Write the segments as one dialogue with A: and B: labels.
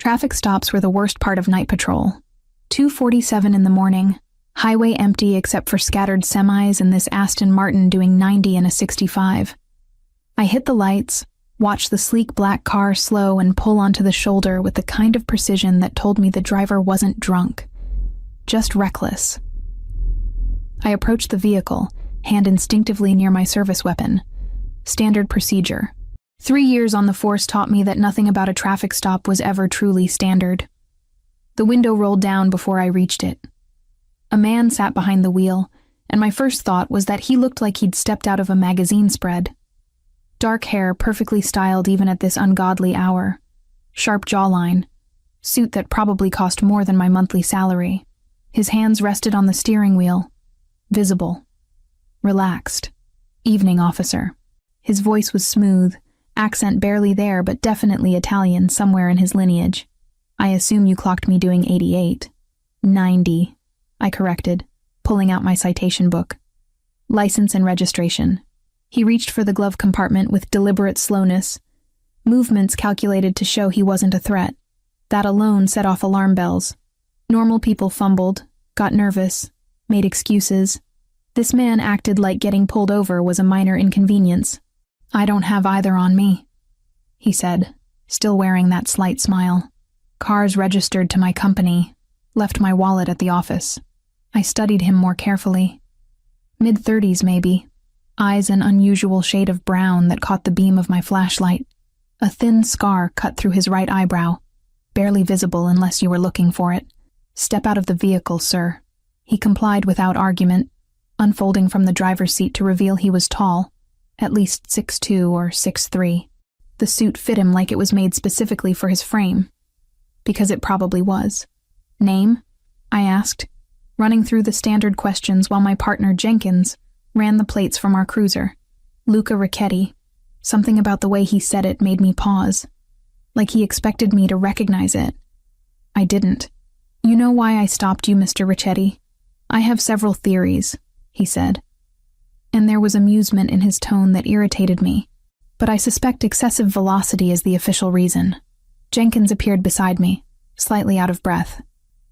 A: Traffic stops were the worst part of night patrol. 2:47 in the morning, highway empty except for scattered semis and this Aston Martin doing 90 in a 65. I hit the lights, watched the sleek black car slow and pull onto the shoulder with the kind of precision that told me the driver wasn't drunk, just reckless. I approached the vehicle, hand instinctively near my service weapon. Standard procedure. 3 years on the force taught me that nothing about a traffic stop was ever truly standard. The window rolled down before I reached it. A man sat behind the wheel, and my first thought was that he looked like he'd stepped out of a magazine spread. Dark hair, perfectly styled even at this ungodly hour. Sharp jawline. Suit that probably cost more than my monthly salary. His hands rested on the steering wheel. Visible. Relaxed. Evening officer. His voice was smooth, accent barely there but definitely Italian somewhere in his lineage. I assume you clocked me doing 88. 90, I corrected, pulling out my citation book. License and registration. He reached for the glove compartment with deliberate slowness, movements calculated to show he wasn't a threat. That alone set off alarm bells. Normal people fumbled, got nervous, made excuses. This man acted like getting pulled over was a minor inconvenience. I don't have either on me, he said, still wearing that slight smile. Cars registered to my company, left my wallet at the office. I studied him more carefully. Mid-30s maybe, eyes an unusual shade of brown that caught the beam of my flashlight. A thin scar cut through his right eyebrow, barely visible unless you were looking for it. Step out of the vehicle, sir. He complied without argument, unfolding from the driver's seat to reveal he was tall, at least 6'2" or 6'3". The suit fit him like it was made specifically for his frame. Because it probably was. Name? I asked, running through the standard questions while my partner Jenkins ran the plates from our cruiser. Luca Ricchetti. Something about the way he said it made me pause. Like he expected me to recognize it. I didn't. You know why I stopped you, Mr. Ricchetti? I have several theories, he said. And there was amusement in his tone that irritated me. But I suspect excessive velocity is the official reason. Jenkins appeared beside me, slightly out of breath.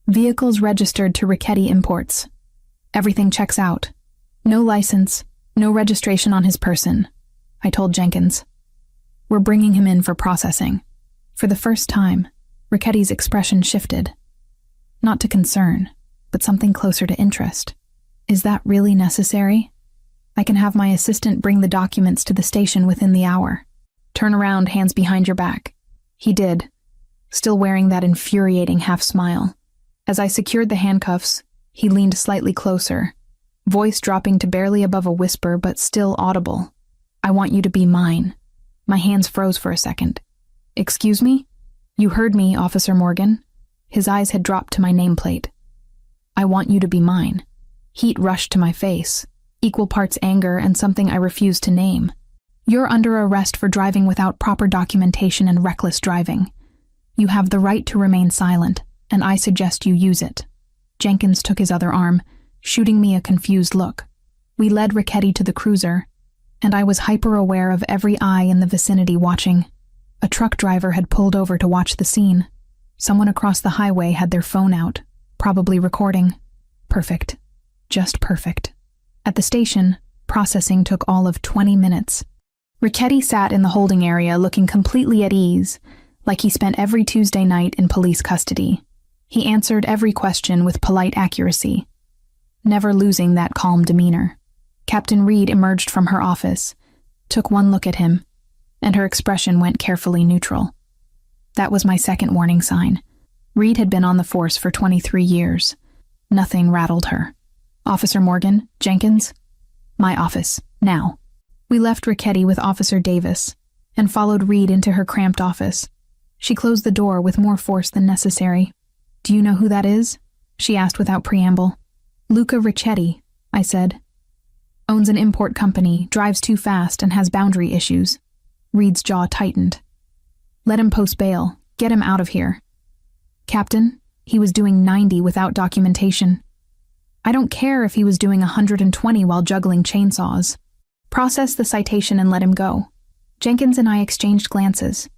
A: Vehicles registered to Ricchetti Imports. Everything checks out. No license, no registration on his person, I told Jenkins. We're bringing him in for processing. For the first time, Ricchetti's expression shifted. Not to concern, but something closer to interest. Is that really necessary? I can have my assistant bring the documents to the station within the hour. Turn around, hands behind your back. He did, still wearing that infuriating half-smile. As I secured the handcuffs, he leaned slightly closer, voice dropping to barely above a whisper but still audible. I want you to be mine. My hands froze for a second. Excuse me? You heard me, Officer Morgan. His eyes had dropped to my nameplate. I want you to be mine. Heat rushed to my face, equal parts anger and something I refused to name. You're under arrest for driving without proper documentation and reckless driving. You have the right to remain silent, and I suggest you use it. Jenkins took his other arm, shooting me a confused look. We led Ricchetti to the cruiser, and I was hyper-aware of every eye in the vicinity watching. A truck driver had pulled over to watch the scene. Someone across the highway had their phone out, probably recording. Perfect. Just perfect. At the station, processing took all of 20 minutes. Ricchetti sat in the holding area looking completely at ease, like he spent every Tuesday night in police custody. He answered every question with polite accuracy, never losing that calm demeanor. Captain Reed emerged from her office, took one look at him, and her expression went carefully neutral. That was my second warning sign. Reed had been on the force for 23 years. Nothing rattled her. Officer Morgan, Jenkins? My office, now. We left Ricchetti with Officer Davis and followed Reed into her cramped office. She closed the door with more force than necessary. Do you know who that is? She asked without preamble. Luca Ricchetti, I said. Owns an import company, drives too fast, and has boundary issues. Reed's jaw tightened. Let him post bail. Get him out of here. Captain, he was doing 90 without documentation. I don't care if he was doing 120 while juggling chainsaws. Process the citation and let him go. Jenkins and I exchanged glances.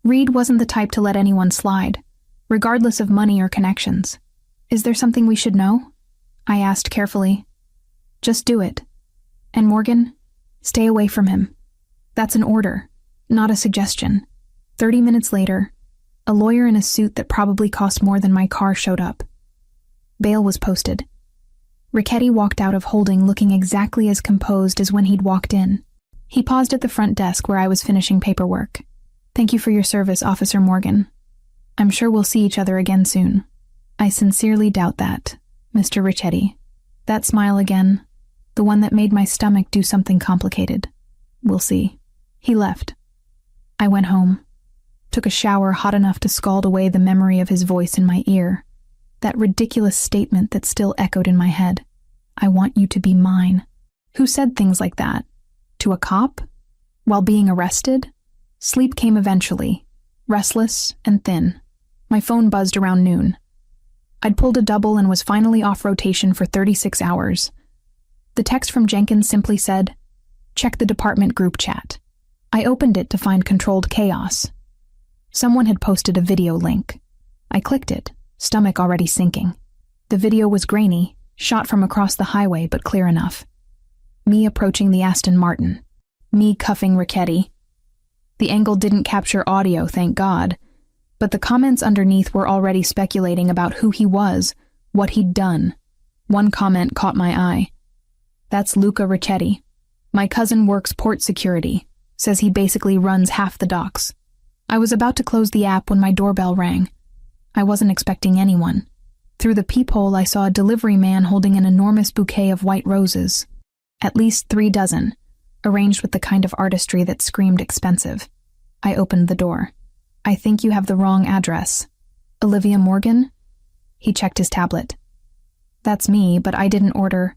A: Reed wasn't the type to let anyone slide, regardless of money or connections. Is there something we should know? I asked carefully. Just do it. And Morgan, stay away from him. That's an order, not a suggestion. 30 minutes later, a lawyer in a suit that probably cost more than my car showed up. Bail was posted. Ricchetti walked out of holding looking exactly as composed as when he'd walked in. He paused at the front desk where I was finishing paperwork. Thank you for your service, Officer Morgan. I'm sure we'll see each other again soon. I sincerely doubt that, Mr. Ricchetti. That smile again, the one that made my stomach do something complicated. We'll see. He left. I went home. Took a shower hot enough to scald away the memory of his voice in my ear. That ridiculous statement that still echoed in my head. I want you to be mine. Who said things like that? To a cop? While being arrested? Sleep came eventually, restless and thin. My phone buzzed around noon. I'd pulled a double and was finally off rotation for 36 hours. The text from Jenkins simply said, "Check the department group chat." I opened it to find controlled chaos. Someone had posted a video link. I clicked it, stomach already sinking. The video was grainy, shot from across the highway but clear enough. Me approaching the Aston Martin. Me cuffing Ricchetti. The angle didn't capture audio, thank God, but the comments underneath were already speculating about who he was, what he'd done. One comment caught my eye. That's Luca Ricchetti. My cousin works port security, says he basically runs half the docks. I was about to close the app when my doorbell rang. I wasn't expecting anyone. Through the peephole, I saw a delivery man holding an enormous bouquet of white roses. At least 3 dozen, arranged with the kind of artistry that screamed expensive. I opened the door. I think you have the wrong address. Olivia Morgan? He checked his tablet. That's me, but I didn't order.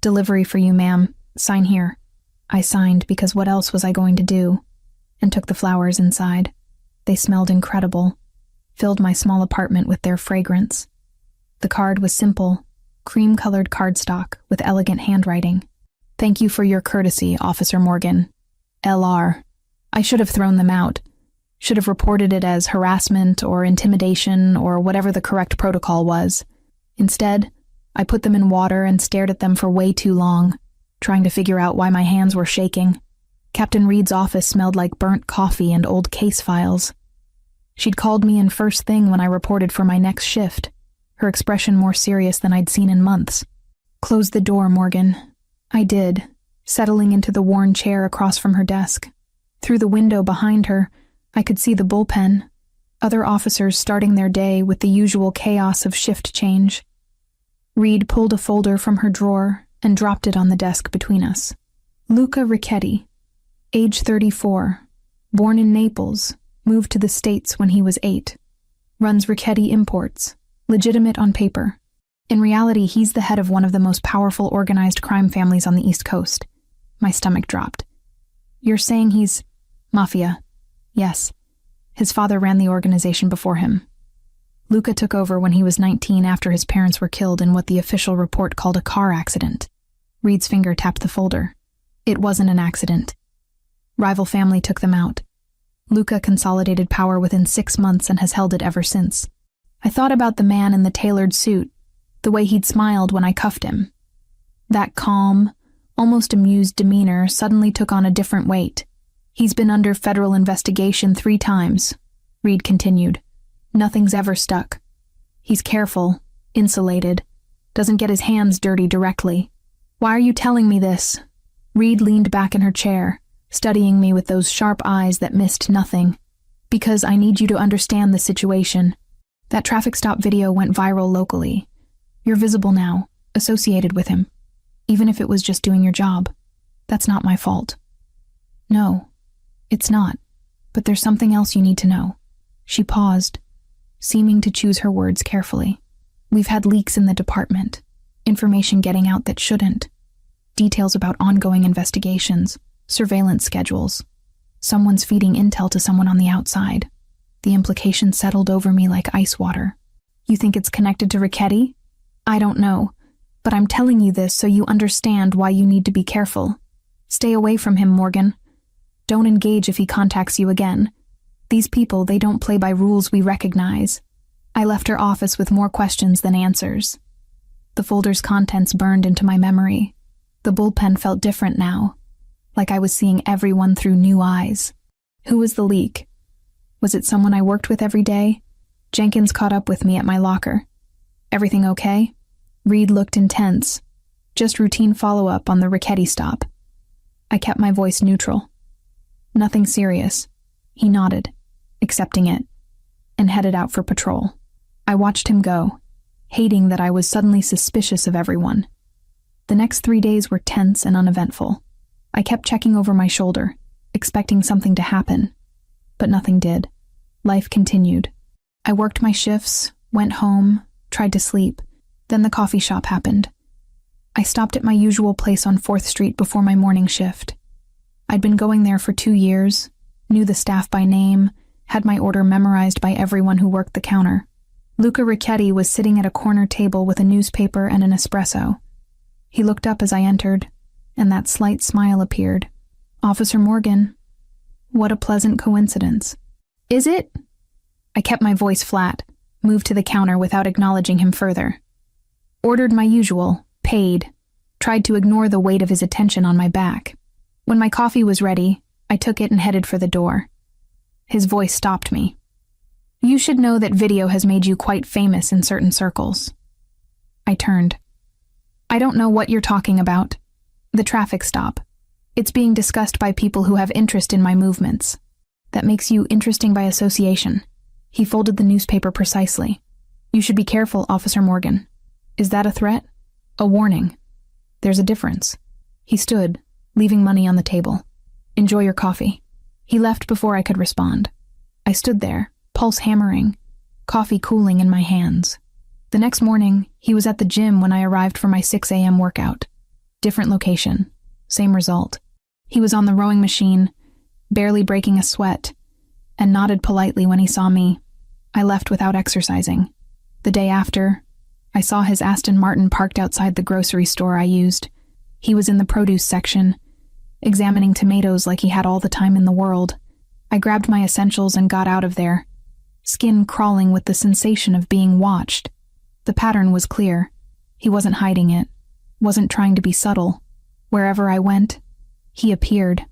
A: Delivery for you, ma'am. Sign here. I signed because what else was I going to do? And took the flowers inside. They smelled incredible, filled my small apartment with their fragrance. The card was simple, cream-colored cardstock with elegant handwriting. Thank you for your courtesy, Officer Morgan. L.R. I should have thrown them out. Should have reported it as harassment or intimidation or whatever the correct protocol was. Instead, I put them in water and stared at them for way too long, trying to figure out why my hands were shaking. Captain Reed's office smelled like burnt coffee and old case files. She'd called me in first thing when I reported for my next shift, her expression more serious than I'd seen in months. Close the door, Morgan. I did, settling into the worn chair across from her desk. Through the window behind her, I could see the bullpen, other officers starting their day with the usual chaos of shift change. Reed pulled a folder from her drawer and dropped it on the desk between us. Luca Ricchetti, age 34, born in Naples, moved to the States when he was 8. Runs Ricchetti Imports, legitimate on paper. In reality, he's the head of one of the most powerful organized crime families on the East Coast. My stomach dropped. You're saying he's Mafia? Yes. His father ran the organization before him. Luca took over when he was 19 after his parents were killed in what the official report called a car accident. Reed's finger tapped the folder. It wasn't an accident. Rival family took them out. Luca consolidated power within 6 months and has held it ever since. I thought about the man in the tailored suit, the way he'd smiled when I cuffed him. That calm, almost amused demeanor suddenly took on a different weight. He's been under federal investigation 3 times, Reed continued. Nothing's ever stuck. He's careful, insulated, doesn't get his hands dirty directly. Why are you telling me this? Reed leaned back in her chair, studying me with those sharp eyes that missed nothing. Because I need you to understand the situation. That traffic stop video went viral locally. You're visible now, associated with him. Even if it was just doing your job. That's not my fault. No, it's not. But there's something else you need to know. She paused, seeming to choose her words carefully. We've had leaks in the department. Information getting out that shouldn't. Details about ongoing investigations. Surveillance schedules. Someone's feeding intel to someone on the outside. The implication settled over me like ice water. You think it's connected to Ricchetti? I don't know, but I'm telling you this so you understand why you need to be careful. Stay away from him, Morgan. Don't engage if he contacts you again. These people, they don't play by rules we recognize. I left her office with more questions than answers. The folder's contents burned into my memory. The bullpen felt different now, like I was seeing everyone through new eyes. Who was the leak? Was it someone I worked with every day? Jenkins caught up with me at my locker. Everything okay? Reed looked intense. Just routine follow-up on the Richetti stop. I kept my voice neutral. Nothing serious. He nodded, accepting it, and headed out for patrol. I watched him go, hating that I was suddenly suspicious of everyone. The next 3 days were tense and uneventful. I kept checking over my shoulder, expecting something to happen, but nothing did. Life continued. I worked my shifts, went home, tried to sleep. Then the coffee shop happened. I stopped at my usual place on 4th Street before my morning shift. I'd been going there for 2 years, knew the staff by name, had my order memorized by everyone who worked the counter. Luca Richetti was sitting at a corner table with a newspaper and an espresso. He looked up as I entered, and that slight smile appeared. "Officer Morgan, what a pleasant coincidence." "Is it?" I kept my voice flat, moved to the counter without acknowledging him further. Ordered my usual, paid, tried to ignore the weight of his attention on my back. When my coffee was ready, I took it and headed for the door. His voice stopped me. "You should know that video has made you quite famous in certain circles." I turned. "I don't know what you're talking about." "The traffic stop. It's being discussed by people who have interest in my movements. That makes you interesting by association." He folded the newspaper precisely. "You should be careful, Officer Morgan." "Is that a threat?" "A warning. There's a difference." He stood, leaving money on the table. "Enjoy your coffee." He left before I could respond. I stood there, pulse hammering, coffee cooling in my hands. The next morning, he was at the gym when I arrived for my 6 a.m. workout. Different location, same result. He was on the rowing machine, barely breaking a sweat, and nodded politely when he saw me. I left without exercising. The day after, I saw his Aston Martin parked outside the grocery store I used. He was in the produce section, examining tomatoes like he had all the time in the world. I grabbed my essentials and got out of there, skin crawling with the sensation of being watched. The pattern was clear. He wasn't hiding it, wasn't trying to be subtle. Wherever I went, he appeared.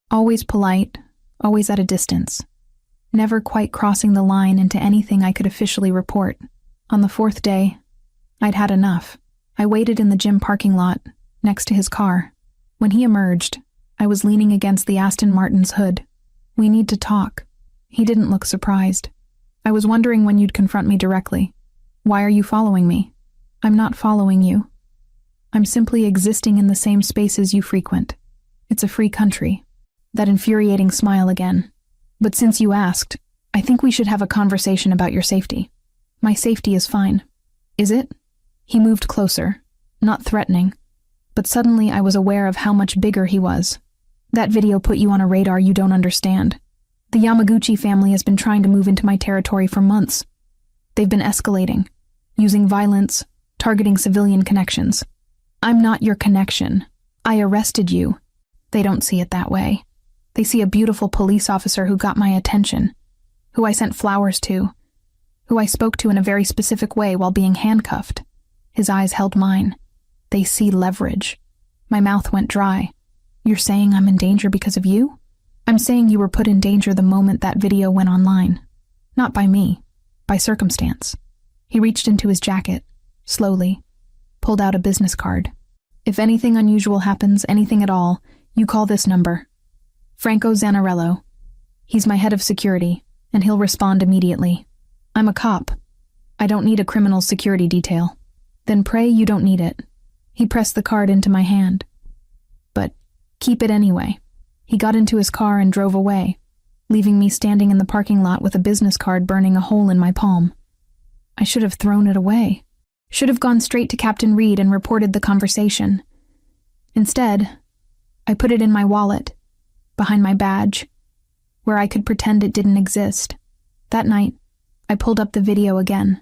A: Always polite, always at a distance. Never quite crossing the line into anything I could officially report. On the 4th day, I'd had enough. I waited in the gym parking lot, next to his car. When he emerged, I was leaning against the Aston Martin's hood. "We need to talk." He didn't look surprised. "I was wondering when you'd confront me directly. Why are you following me?" "I'm not following you. I'm simply existing in the same spaces you frequent. It's a free country." That infuriating smile again. "But since you asked, I think we should have a conversation about your safety." "My safety is fine." "Is it?" He moved closer, not threatening, but suddenly I was aware of how much bigger he was. "That video put you on a radar you don't understand. The Yamaguchi family has been trying to move into my territory for months. They've been escalating, using violence, targeting civilian connections. I'm not your connection. I arrested you." They don't see it that way. They see a beautiful police officer who got my attention, who I sent flowers to, who I spoke to in a very specific way while being handcuffed. His eyes held mine. They see leverage. My mouth went dry. "You're saying I'm in danger because of you?" "I'm saying you were put in danger the moment that video went online. Not by me, by circumstance." He reached into his jacket, slowly, pulled out a business card. "If anything unusual happens, anything at all, you call this number. Franco Zanarello. He's my head of security, and he'll respond immediately. I'm a cop. I don't need a criminal security detail." "Then pray you don't need it." He pressed the card into my hand. "But keep it anyway." He got into his car and drove away, leaving me standing in the parking lot with a business card burning a hole in my palm. I should have thrown it away. Should have gone straight to Captain Reed and reported the conversation. Instead, I put it in my wallet, behind my badge, where I could pretend it didn't exist. That night, I pulled up the video again.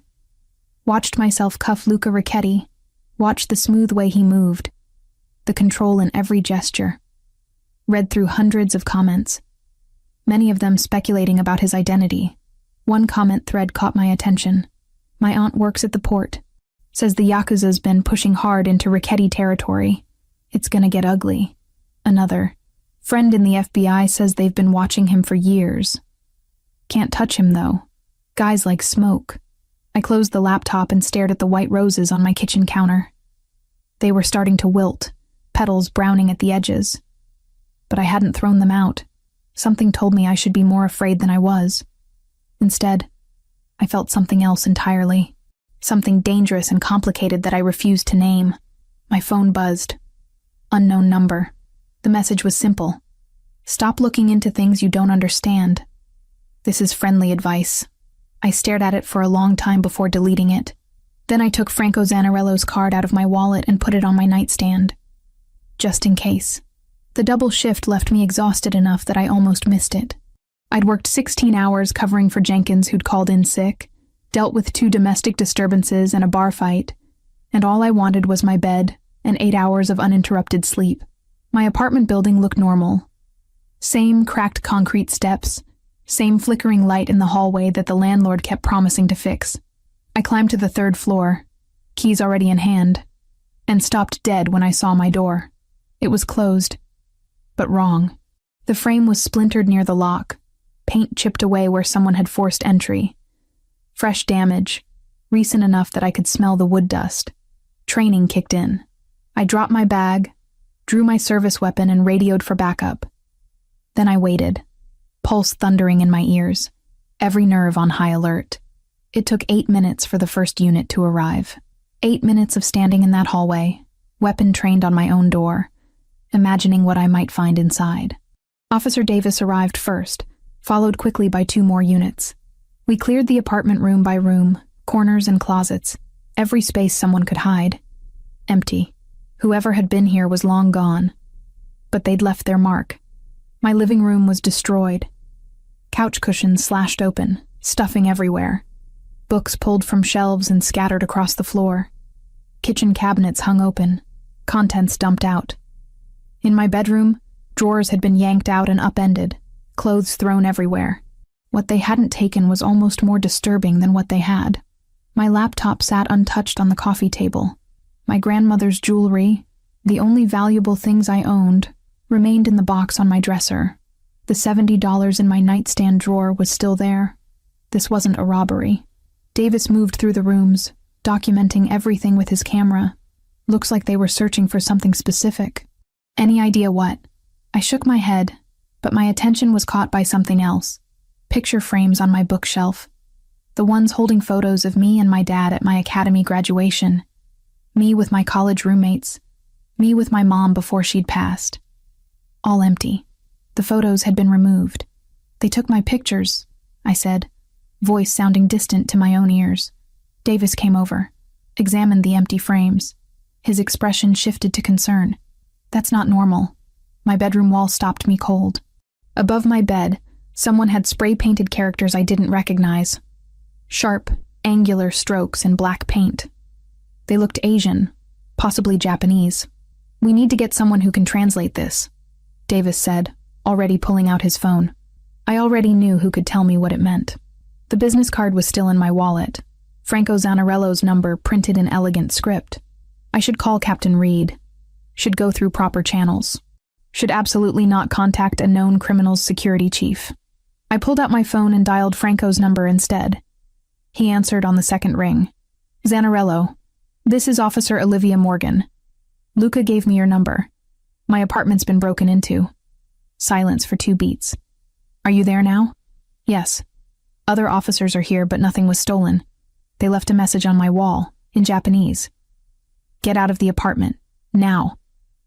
A: Watched myself cuff Luca Richetti, watched the smooth way he moved, the control in every gesture. Read through hundreds of comments. many of them speculating about his identity. One comment thread caught my attention. My aunt works at the port. Says the Yakuza's been pushing hard into Richetti territory. It's gonna get ugly. Another. Friend in the FBI says they've been watching him for years. Can't touch him, though. Guys like smoke. I closed the laptop and stared at the white roses on my kitchen counter. They were starting to wilt, petals browning at the edges. But I hadn't thrown them out. Something told me I should be more afraid than I was. Instead, I felt something else entirely. Something dangerous and complicated that I refused to name. My phone buzzed. Unknown number. The message was simple. Stop looking into things you don't understand. This is friendly advice. I stared at it for a long time before deleting it. Then I took Franco Zanarello's card out of my wallet and put it on my nightstand. Just in case. The double shift left me exhausted enough that I almost missed it. I'd worked 16 hours covering for Jenkins, who'd called in sick, dealt with 2 domestic disturbances and a bar fight, and all I wanted was my bed and 8 hours of uninterrupted sleep. My apartment building looked normal. Same cracked concrete steps, same flickering light in the hallway that the landlord kept promising to fix. I climbed to the 3rd floor, keys already in hand, and stopped dead when I saw my door. It was closed, but wrong. The frame was splintered near the lock, paint chipped away where someone had forced entry. Fresh damage, recent enough that I could smell the wood dust. Training kicked in. I dropped my bag, drew my service weapon, and radioed for backup. Then I waited, pulse thundering in my ears, every nerve on high alert. It took 8 minutes for the first unit to arrive. 8 minutes of standing in that hallway, weapon trained on my own door, imagining what I might find inside. Officer Davis arrived first, followed quickly by 2 more units. We cleared the apartment room by room, corners and closets, every space someone could hide. Empty. Whoever had been here was long gone. But they'd left their mark. My living room was destroyed. Couch cushions slashed open, stuffing everywhere. Books pulled from shelves and scattered across the floor. Kitchen cabinets hung open, contents dumped out. In my bedroom, drawers had been yanked out and upended, clothes thrown everywhere. What they hadn't taken was almost more disturbing than what they had. My laptop sat untouched on the coffee table. My grandmother's jewelry, the only valuable things I owned, remained in the box on my dresser. The $70 in my nightstand drawer was still there. This wasn't a robbery. Davis moved through the rooms, documenting everything with his camera. Looks like they were searching for something specific. Any idea what? I shook my head, but my attention was caught by something else. Picture frames on my bookshelf. The ones holding photos of me and my dad at my academy graduation. Me with my college roommates. Me with my mom before she'd passed. All empty. The photos had been removed. They took my pictures, I said, voice sounding distant to my own ears. Davis came over, examined the empty frames. His expression shifted to concern. That's not normal. My bedroom wall stopped me cold. Above my bed, someone had spray-painted characters I didn't recognize. Sharp, angular strokes in black paint. They looked Asian, possibly Japanese. We need to get someone who can translate this, Davis said, already pulling out his phone. I already knew who could tell me what it meant. The business card was still in my wallet, Franco Zanarello's number printed in elegant script. I should call Captain Reed. Should go through proper channels. Should absolutely not contact a known criminal's security chief. I pulled out my phone and dialed Franco's number instead. He answered on the second ring. Zanarello, this is Officer Olivia Morgan. Luca gave me your number. My apartment's been broken into. Silence for 2 beats. Are you there now? Yes. Other officers are here, but nothing was stolen. They left a message on my wall, in Japanese. Get out of the apartment, now.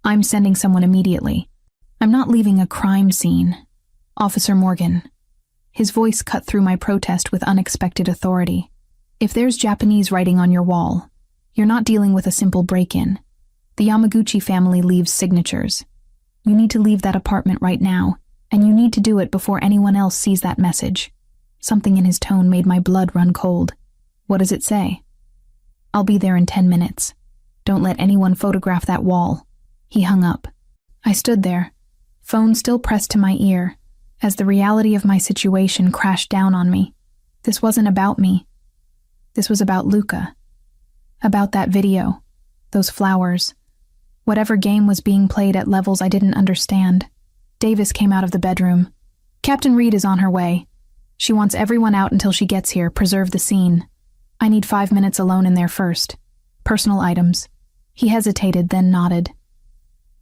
A: I'm sending someone immediately. I'm not leaving a crime scene. Officer Morgan. His voice cut through my protest with unexpected authority. If there's Japanese writing on your wall, you're not dealing with a simple break-in. The Yamaguchi family leaves signatures. You need to leave that apartment right now, and you need to do it before anyone else sees that message. Something in his tone made my blood run cold. What does it say? I'll be there in 10 minutes. Don't let anyone photograph that wall. He hung up. I stood there, phone still pressed to my ear, as the reality of my situation crashed down on me. This wasn't about me. This was about Luca. About that video, those flowers, whatever game was being played at levels I didn't understand. Davis came out of the bedroom. Captain Reed is on her way. She wants everyone out until she gets here. Preserve the scene. I need 5 minutes alone in there first. Personal items. He hesitated, then nodded.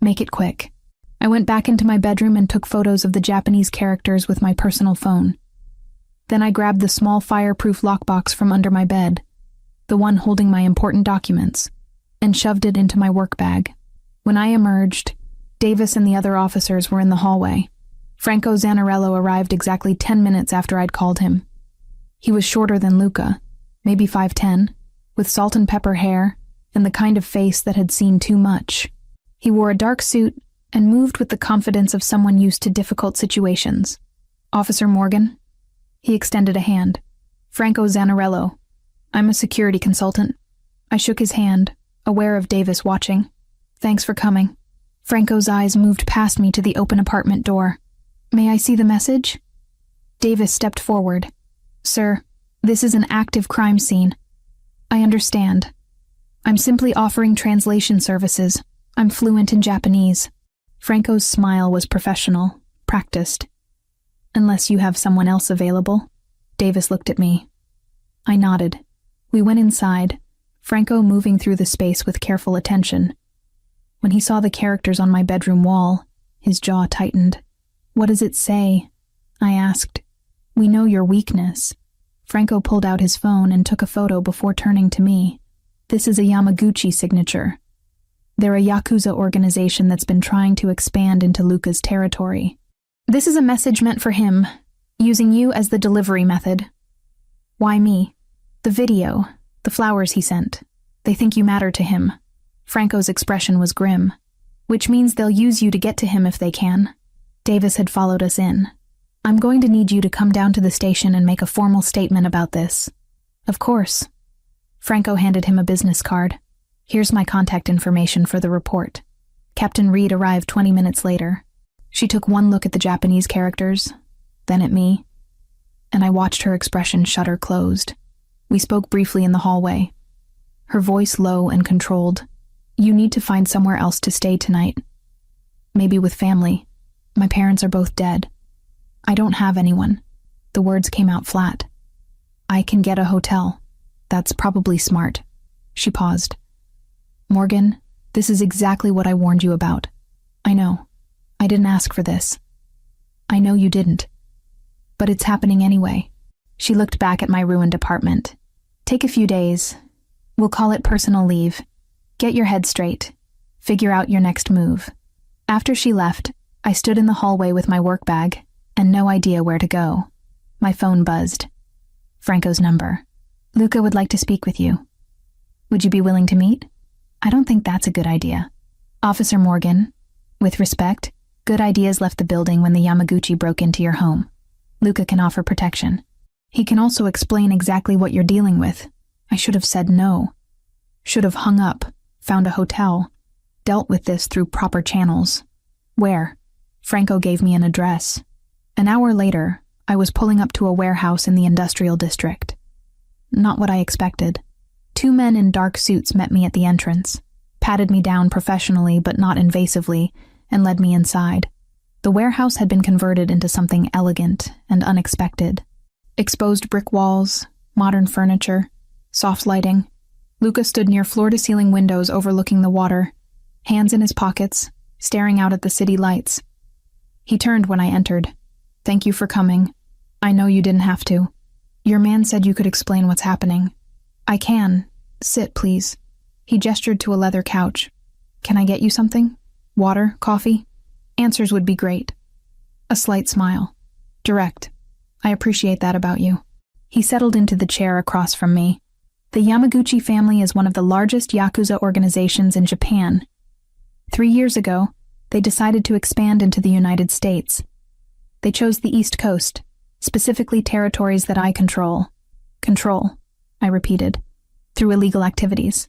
A: Make it quick. I went back into my bedroom and took photos of the Japanese characters with my personal phone. Then I grabbed the small fireproof lockbox from under my bed, the one holding my important documents, and shoved it into my work bag. When I emerged, Davis and the other officers were in the hallway. Franco Zanarello arrived exactly 10 minutes after I'd called him. He was shorter than Luca, maybe 5'10", with salt and pepper hair and the kind of face that had seen too much. He wore a dark suit and moved with the confidence of someone used to difficult situations. Officer Morgan? He extended a hand. Franco Zanarello. I'm a security consultant. I shook his hand, aware of Davis watching. Thanks for coming. Franco's eyes moved past me to the open apartment door. May I see the message? Davis stepped forward. Sir, this is an active crime scene. I understand. I'm simply offering translation services. I'm fluent in Japanese. Franco's smile was professional, practiced. Unless you have someone else available? Davis looked at me. I nodded. We went inside, Franco moving through the space with careful attention. When he saw the characters on my bedroom wall, his jaw tightened. What does it say? I asked. We know your weakness. Franco pulled out his phone and took a photo before turning to me. This is a Yamaguchi signature. They're a Yakuza organization that's been trying to expand into Luca's territory. This is a message meant for him, using you as the delivery method. Why me? The video, the flowers he sent. They think you matter to him. Franco's expression was grim. Which means they'll use you to get to him if they can. Davis had followed us in. I'm going to need you to come down to the station and make a formal statement about this. Of course. Franco handed him a business card. Here's my contact information for the report. Captain Reed arrived 20 minutes later. She took one look at the Japanese characters, then at me, and I watched her expression shutter closed. We spoke briefly in the hallway. Her voice low and controlled. You need to find somewhere else to stay tonight. Maybe with family. My parents are both dead. I don't have anyone. The words came out flat. I can get a hotel. That's probably smart. She paused. Morgan, this is exactly what I warned you about. I know. I didn't ask for this. I know you didn't. But it's happening anyway. She looked back at my ruined apartment. Take a few days. We'll call it personal leave. Get your head straight. Figure out your next move. After she left, I stood in the hallway with my work bag and no idea where to go. My phone buzzed. Franco's number. Luca would like to speak with you. Would you be willing to meet? I don't think that's a good idea. Officer Morgan, with respect, good ideas left the building when the Yamaguchi broke into your home. Luca can offer protection. He can also explain exactly what you're dealing with. I should have said no. Should have hung up, found a hotel, dealt with this through proper channels. Where? Franco gave me an address. An hour later, I was pulling up to a warehouse in the industrial district. Not what I expected. 2 men in dark suits met me at the entrance, patted me down professionally but not invasively, and led me inside. The warehouse had been converted into something elegant and unexpected. Exposed brick walls, modern furniture, soft lighting. Luca stood near floor-to-ceiling windows overlooking the water, hands in his pockets, staring out at the city lights. He turned when I entered. Thank you for coming. I know you didn't have to. Your man said you could explain what's happening. I can. Sit, please. He gestured to a leather couch. Can I get you something? Water? Coffee? Answers would be great. A slight smile. Direct. I appreciate that about you. He settled into the chair across from me. The Yamaguchi family is one of the largest Yakuza organizations in Japan. 3 years ago, they decided to expand into the United States. They chose the East Coast, specifically territories that I control. Control, I repeated, through illegal activities.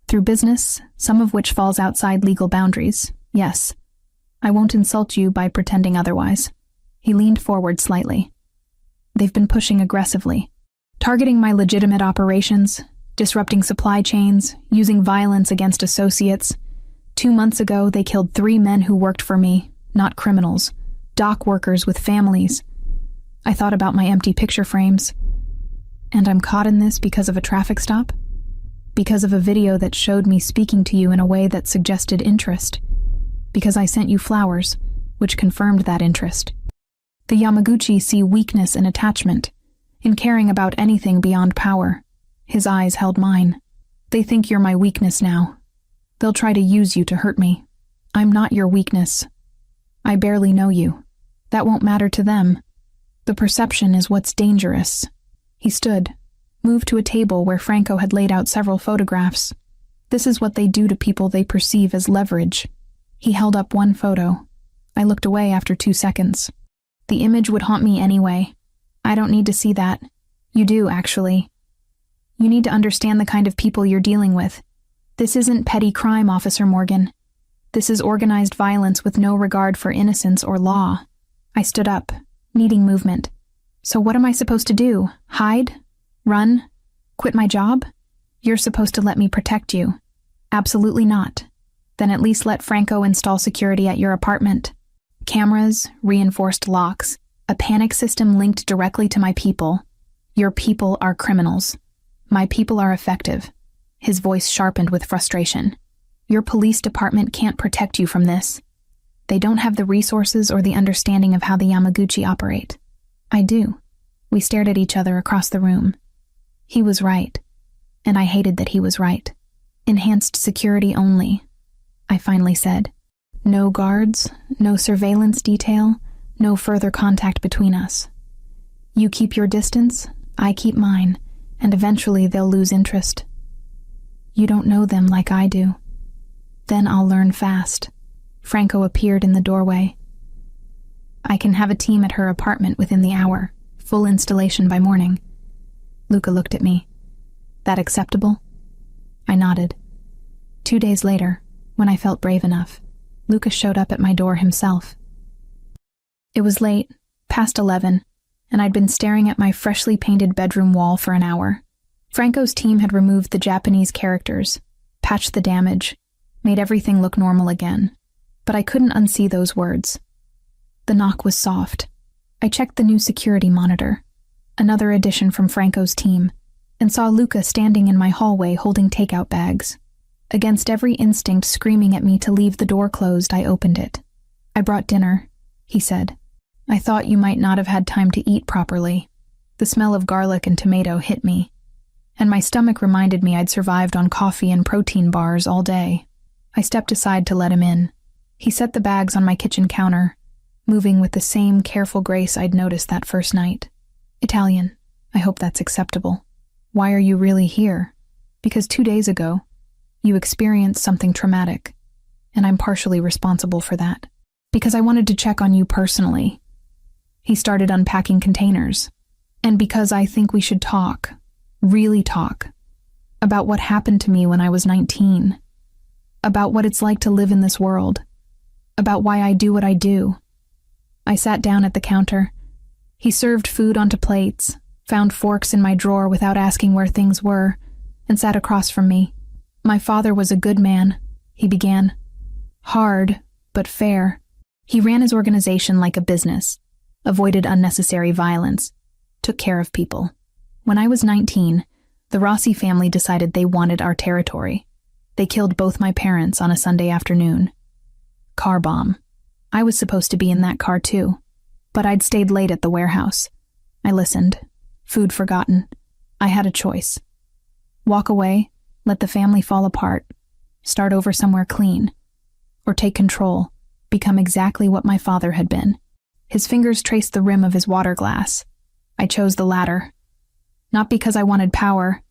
A: Through business, some of which falls outside legal boundaries, yes. I won't insult you by pretending otherwise. He leaned forward slightly. They've been pushing aggressively, targeting my legitimate operations, disrupting supply chains, using violence against associates. 2 months ago, they killed 3 men who worked for me, not criminals, dock workers with families. I thought about my empty picture frames. And I'm caught in this because of a traffic stop? Because of a video that showed me speaking to you in a way that suggested interest? Because I sent you flowers, which confirmed that interest? The Yamaguchi see weakness in attachment, in caring about anything beyond power. His eyes held mine. They think you're my weakness now. They'll try to use you to hurt me. I'm not your weakness. I barely know you. That won't matter to them. The perception is what's dangerous. He stood, moved to a table where Franco had laid out several photographs. This is what they do to people they perceive as leverage. He held up one photo. I looked away after 2 seconds. The image would haunt me anyway. I don't need to see that. You do, actually. You need to understand the kind of people you're dealing with. This isn't petty crime, Officer Morgan. This is organized violence with no regard for innocence or law. I stood up, needing movement. So what am I supposed to do? Hide? Run? Quit my job? You're supposed to let me protect you. Absolutely not. Then at least let Franco install security at your apartment. Cameras, reinforced locks, a panic system linked directly to my people. Your people are criminals. My people are effective. His voice sharpened with frustration. Your police department can't protect you from this. They don't have the resources or the understanding of how the Yamaguchi operate. I do. We stared at each other across the room. He was right, and I hated that he was right. Enhanced security only, I finally said. No guards, no surveillance detail, no further contact between us. You keep your distance, I keep mine, and eventually they'll lose interest. You don't know them like I do. Then I'll learn fast. Franco appeared in the doorway. I can have a team at her apartment within the hour, full installation by morning. Luca looked at me. That acceptable? I nodded. 2 days later, when I felt brave enough, Luca showed up at my door himself. It was late, past 11, and I'd been staring at my freshly painted bedroom wall for an hour. Franco's team had removed the Japanese characters, patched the damage, made everything look normal again. But I couldn't unsee those words. The knock was soft. I checked the new security monitor, another addition from Franco's team, and saw Luca standing in my hallway holding takeout bags. Against every instinct screaming at me to leave the door closed, I opened it. I brought dinner, he said. I thought you might not have had time to eat properly. The smell of garlic and tomato hit me, and my stomach reminded me I'd survived on coffee and protein bars all day. I stepped aside to let him in. He set the bags on my kitchen counter, moving with the same careful grace I'd noticed that first night. Italian, I hope that's acceptable. Why are you really here? Because 2 days ago, you experienced something traumatic, and I'm partially responsible for that. Because I wanted to check on you personally. He started unpacking containers. And because I think we should talk, really talk, about what happened to me when I was 19. About what it's like to live in this world. About why I do what I do. I sat down at the counter. He served food onto plates, found forks in my drawer without asking where things were, and sat across from me. My father was a good man, he began. Hard, but fair. He ran his organization like a business, avoided unnecessary violence, took care of people. When I was 19, the Rossi family decided they wanted our territory. They killed both my parents on a Sunday afternoon. Car bomb. I was supposed to be in that car too, but I'd stayed late at the warehouse. I listened. Food forgotten. I had a choice. Walk away, let the family fall apart, start over somewhere clean, or take control, become exactly what my father had been. His fingers traced the rim of his water glass. I chose the latter. Not because I wanted power,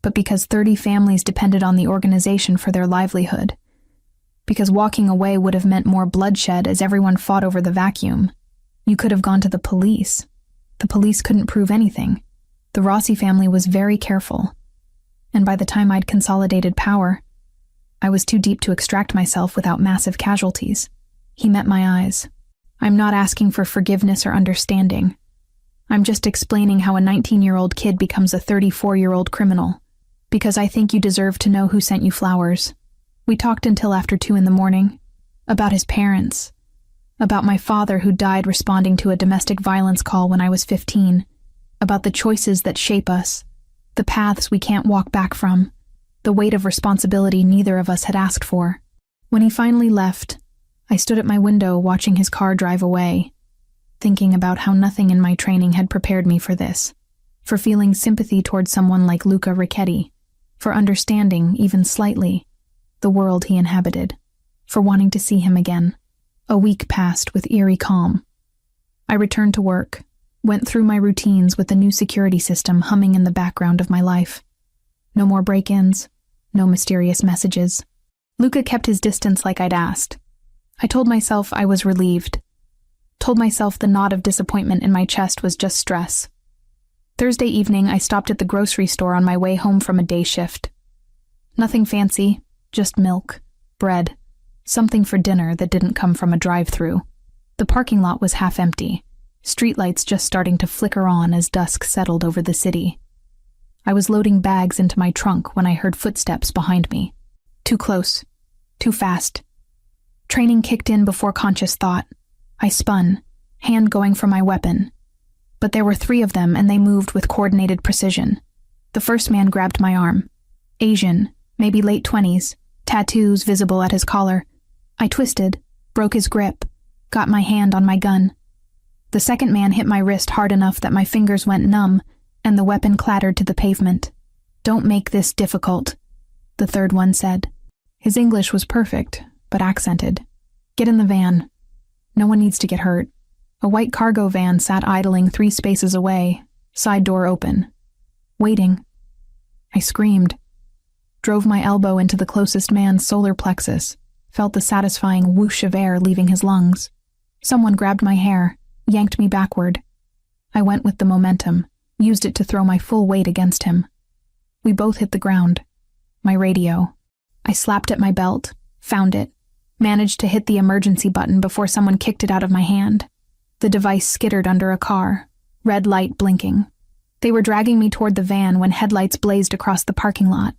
A: but because 30 families depended on the organization for their livelihood. Because walking away would have meant more bloodshed as everyone fought over the vacuum. You could have gone to the police. The police couldn't prove anything. The Rossi family was very careful. And by the time I'd consolidated power, I was too deep to extract myself without massive casualties. He met my eyes. I'm not asking for forgiveness or understanding. I'm just explaining how a 19-year-old kid becomes a 34-year-old criminal, because I think you deserve to know who sent you flowers. We talked until after 2 a.m, about his parents, about my father who died responding to a domestic violence call when I was 15, about the choices that shape us, the paths we can't walk back from, the weight of responsibility neither of us had asked for. When he finally left, I stood at my window watching his car drive away, thinking about how nothing in my training had prepared me for this, for feeling sympathy towards someone like Luca Ricchetti, for understanding, even slightly, the world he inhabited, for wanting to see him again. A week passed with eerie calm. I returned to work, went through my routines with the new security system humming in the background of my life. No more break-ins, no mysterious messages. Luca kept his distance like I'd asked. I told myself I was relieved. Told myself the knot of disappointment in my chest was just stress. Thursday evening, I stopped at the grocery store on my way home from a day shift. Nothing fancy, just milk, bread, something for dinner that didn't come from a drive-thru. The parking lot was half empty, streetlights just starting to flicker on as dusk settled over the city. I was loading bags into my trunk when I heard footsteps behind me. Too close, too fast. Training kicked in before conscious thought. I spun, hand going for my weapon. But there were 3 of them and they moved with coordinated precision. The first man grabbed my arm. Asian, maybe late 20s, tattoos visible at his collar. I twisted, broke his grip, got my hand on my gun. The second man hit my wrist hard enough that my fingers went numb and the weapon clattered to the pavement. "Don't make this difficult," the third one said. His English was perfect, but accented. "Get in the van. No one needs to get hurt." A white cargo van sat idling 3 spaces away, side door open. Waiting. I screamed. Drove my elbow into the closest man's solar plexus, felt the satisfying whoosh of air leaving his lungs. Someone grabbed my hair, yanked me backward. I went with the momentum, used it to throw my full weight against him. We both hit the ground. My radio. I slapped at my belt, found it, managed to hit the emergency button before someone kicked it out of my hand. The device skittered under a car, red light blinking. They were dragging me toward the van when headlights blazed across the parking lot.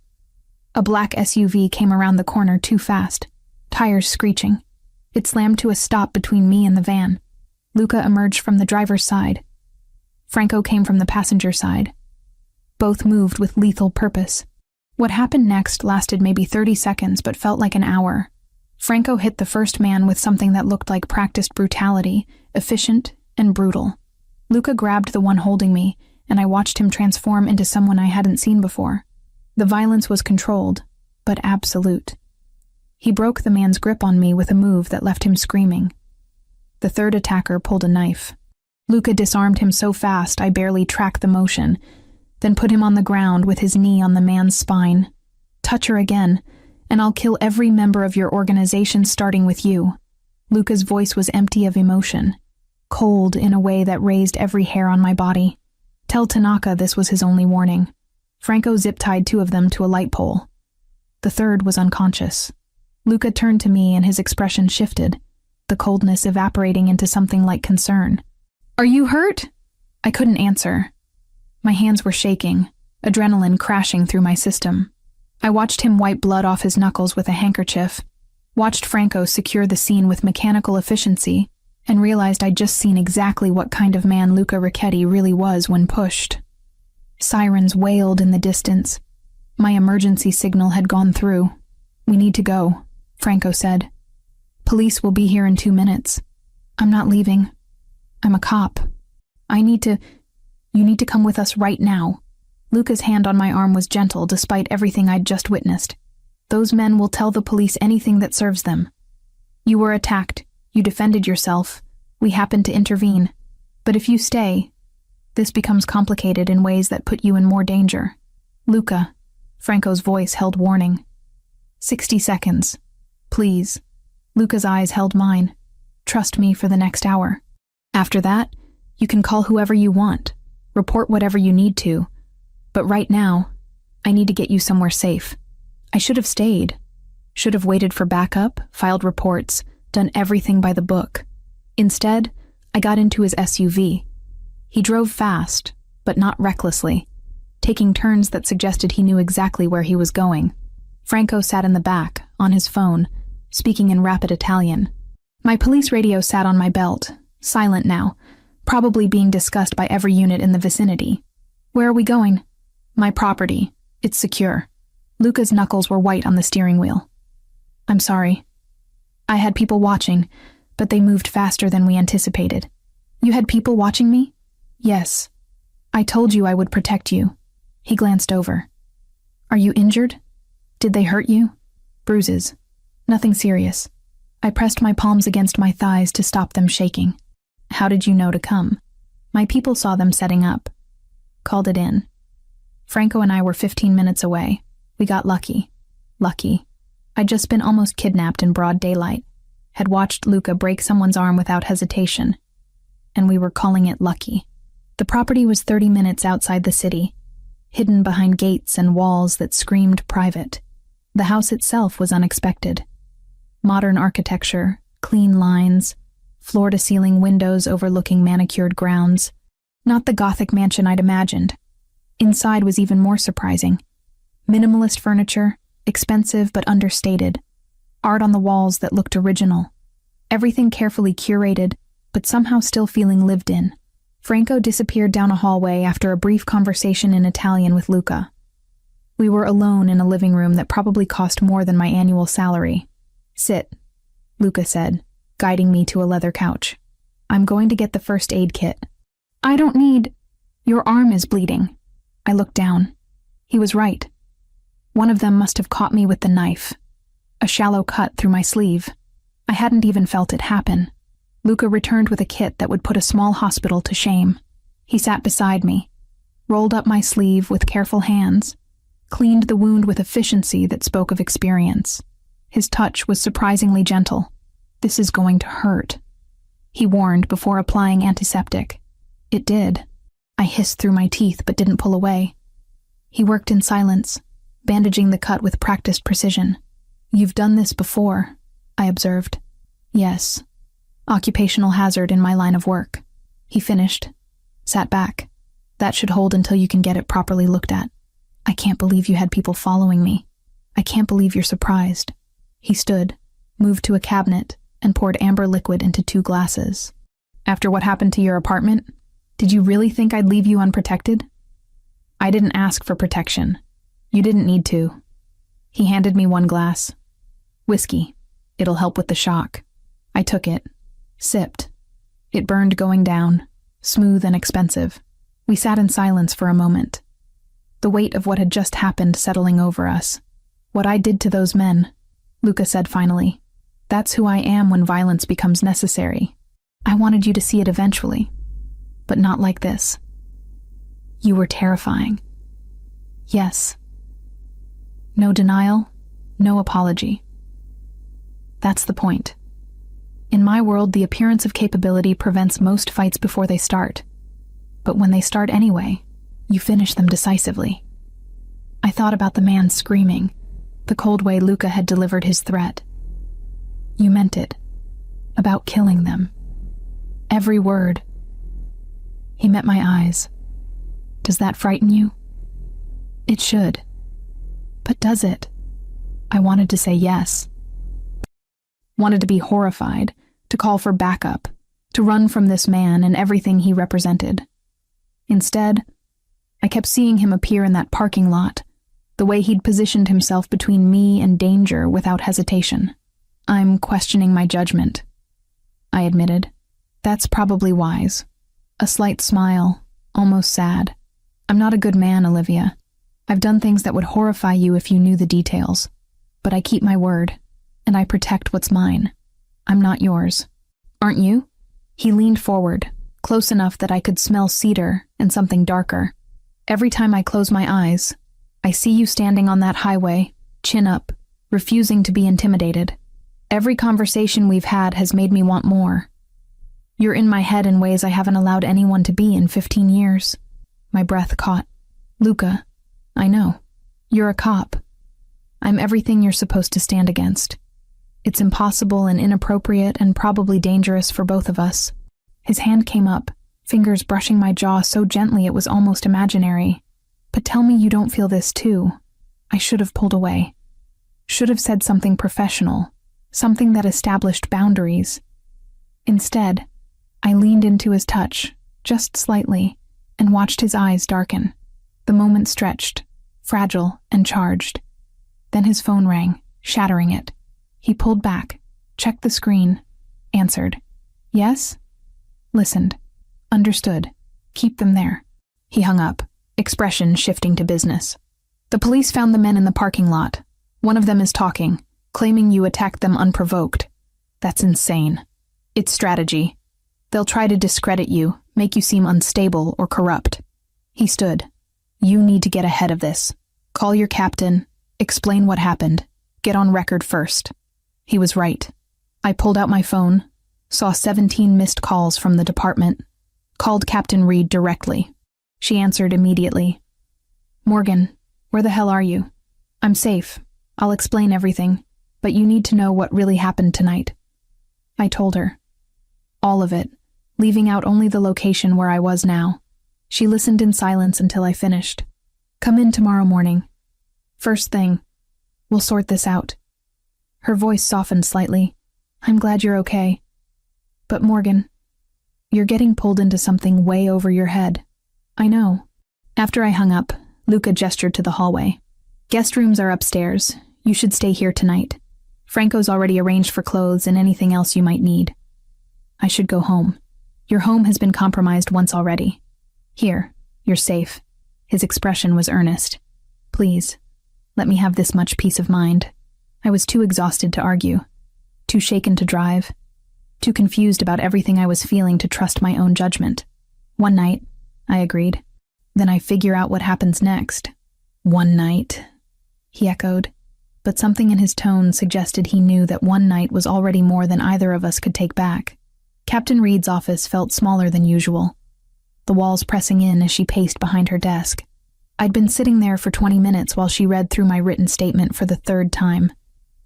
A: A black SUV came around the corner too fast, tires screeching. It slammed to a stop between me and the van. Luca emerged from the driver's side. Franco came from the passenger side. Both moved with lethal purpose. What happened next lasted maybe 30 seconds but felt like an hour. Franco hit the first man with something that looked like practiced brutality, efficient and brutal. Luca grabbed the one holding me, and I watched him transform into someone I hadn't seen before. The violence was controlled, but absolute. He broke the man's grip on me with a move that left him screaming. The third attacker pulled a knife. Luca disarmed him so fast I barely tracked the motion, then put him on the ground with his knee on the man's spine. "Touch her again, and I'll kill every member of your organization starting with you." Luca's voice was empty of emotion, cold in a way that raised every hair on my body. Tell Tanaka this was his only warning. Franco zip-tied 2 of them to a light pole. The third was unconscious. Luca turned to me and his expression shifted, the coldness evaporating into something like concern. "Are you hurt?" I couldn't answer. My hands were shaking, adrenaline crashing through my system. I watched him wipe blood off his knuckles with a handkerchief, watched Franco secure the scene with mechanical efficiency, and realized I'd just seen exactly what kind of man Luca Ricchetti really was when pushed. Sirens wailed in the distance. My emergency signal had gone through. "We need to go," Franco said. "Police will be here in 2 minutes. I'm not leaving. I'm a cop. You need to come with us right now." Luca's hand on my arm was gentle despite everything I'd just witnessed. "Those men will tell the police anything that serves them. You were attacked. You defended yourself. We happened to intervene. But if you stay, this becomes complicated in ways that put you in more danger." "Luca," Franco's voice held warning. 60 seconds. Please." Luca's eyes held mine. "Trust me for the next hour. After that, you can call whoever you want. Report whatever you need to. But right now, I need to get you somewhere safe. I should have stayed. Should have waited for backup, filed reports, done everything by the book. Instead, I got into his SUV. He drove fast, but not recklessly, taking turns that suggested he knew exactly where he was going. Franco sat in the back, on his phone, speaking in rapid Italian. My police radio sat on my belt, silent now, probably being discussed by every unit in the vicinity. Where are we going? My property. It's secure. Luca's knuckles were white on the steering wheel. I'm sorry. I had people watching, but they moved faster than we anticipated. You had people watching me? Yes. I told you I would protect you. He glanced over. Are you injured? Did they hurt you? Bruises. Nothing serious. I pressed my palms against my thighs to stop them shaking. How did you know to come? My people saw them setting up. Called it in. Franco and I were 15 minutes away. We got lucky. Lucky. I'd just been almost kidnapped in broad daylight. Had watched Luca break someone's arm without hesitation. And we were calling it lucky. The property was 30 minutes outside the city, hidden behind gates and walls that screamed private. The house itself was unexpected. Modern architecture, clean lines, floor-to-ceiling windows overlooking manicured grounds. Not the Gothic mansion I'd imagined. Inside was even more surprising. Minimalist furniture, expensive but understated. Art on the walls that looked original. Everything carefully curated, but somehow still feeling lived in. Franco disappeared down a hallway after a brief conversation in Italian with Luca. We were alone in a living room that probably cost more than my annual salary. Sit, Luca said, guiding me to a leather couch. I'm going to get the first aid kit. I don't need... Your arm is bleeding. I looked down. He was right. One of them must have caught me with the knife. A shallow cut through my sleeve. I hadn't even felt it happen. Luca returned with a kit that would put a small hospital to shame. He sat beside me, rolled up my sleeve with careful hands, cleaned the wound with efficiency that spoke of experience. His touch was surprisingly gentle. This is going to hurt, he warned before applying antiseptic. It did. I hissed through my teeth but didn't pull away. He worked in silence, bandaging the cut with practiced precision. You've done this before, I observed. Yes. Occupational hazard in my line of work. He finished, sat back. That should hold until you can get it properly looked at. I can't believe you had people following me. I can't believe you're surprised. He stood, moved to a cabinet, and poured amber liquid into 2 glasses. After what happened to your apartment, did you really think I'd leave you unprotected? I didn't ask for protection. You didn't need to. He handed me 1 glass. Whiskey. It'll help with the shock. I took it. Sipped. It burned going down, smooth and expensive. We sat in silence for a moment. The weight of what had just happened settling over us. What I did to those men, Luca said finally. That's who I am when violence becomes necessary. I wanted you to see it eventually, but not like this. You were terrifying. Yes. No denial, no apology. That's the point. In my world, the appearance of capability prevents most fights before they start. But when they start anyway, you finish them decisively. I thought about the man screaming, the cold way Luca had delivered his threat. You meant it. About killing them. Every word. He met my eyes. Does that frighten you? It should. But does it? I wanted to say yes. Wanted to be horrified, to call for backup, to run from this man and everything he represented. Instead, I kept seeing him appear in that parking lot, the way he'd positioned himself between me and danger without hesitation. I'm questioning my judgment, I admitted. That's probably wise. A slight smile, almost sad. I'm not a good man, Olivia. I've done things that would horrify you if you knew the details. But I keep my word, and I protect what's mine. I'm not yours. Aren't you? He leaned forward, close enough that I could smell cedar and something darker. Every time I close my eyes, I see you standing on that highway, chin up, refusing to be intimidated. Every conversation we've had has made me want more. You're in my head in ways I haven't allowed anyone to be in 15 years. My breath caught. Luca, I know. You're a cop. I'm everything you're supposed to stand against. It's impossible and inappropriate and probably dangerous for both of us. His hand came up, fingers brushing my jaw so gently it was almost imaginary. But tell me you don't feel this too. I should have pulled away. Should have said something professional, something that established boundaries. Instead, I leaned into his touch, just slightly, and watched his eyes darken. The moment stretched, fragile and charged. Then his phone rang, shattering it. He pulled back, checked the screen, answered. Yes? Listened. Understood. Keep them there. He hung up, expression shifting to business. The police found the men in the parking lot. One of them is talking, claiming you attacked them unprovoked. That's insane. It's strategy. They'll try to discredit you, make you seem unstable or corrupt. He stood. You need to get ahead of this. Call your captain, explain what happened, get on record first. He was right. I pulled out my phone, saw 17 missed calls from the department, called Captain Reed directly. She answered immediately. Morgan, where the hell are you? I'm safe. I'll explain everything, but you need to know what really happened tonight. I told her. All of it, leaving out only the location where I was now. She listened in silence until I finished. Come in tomorrow morning. First thing. We'll sort this out. Her voice softened slightly. I'm glad you're okay. But Morgan, you're getting pulled into something way over your head. I know. After I hung up, Luca gestured to the hallway. Guest rooms are upstairs. You should stay here tonight. Franco's already arranged for clothes and anything else you might need. I should go home. Your home has been compromised once already. Here, you're safe. His expression was earnest. Please, let me have this much peace of mind. I was too exhausted to argue, too shaken to drive, too confused about everything I was feeling to trust my own judgment. One night, I agreed. Then I figure out what happens next. One night, he echoed, but something in his tone suggested he knew that one night was already more than either of us could take back. Captain Reed's office felt smaller than usual, the walls pressing in as she paced behind her desk. I'd been sitting there for 20 minutes while she read through my written statement for the third time.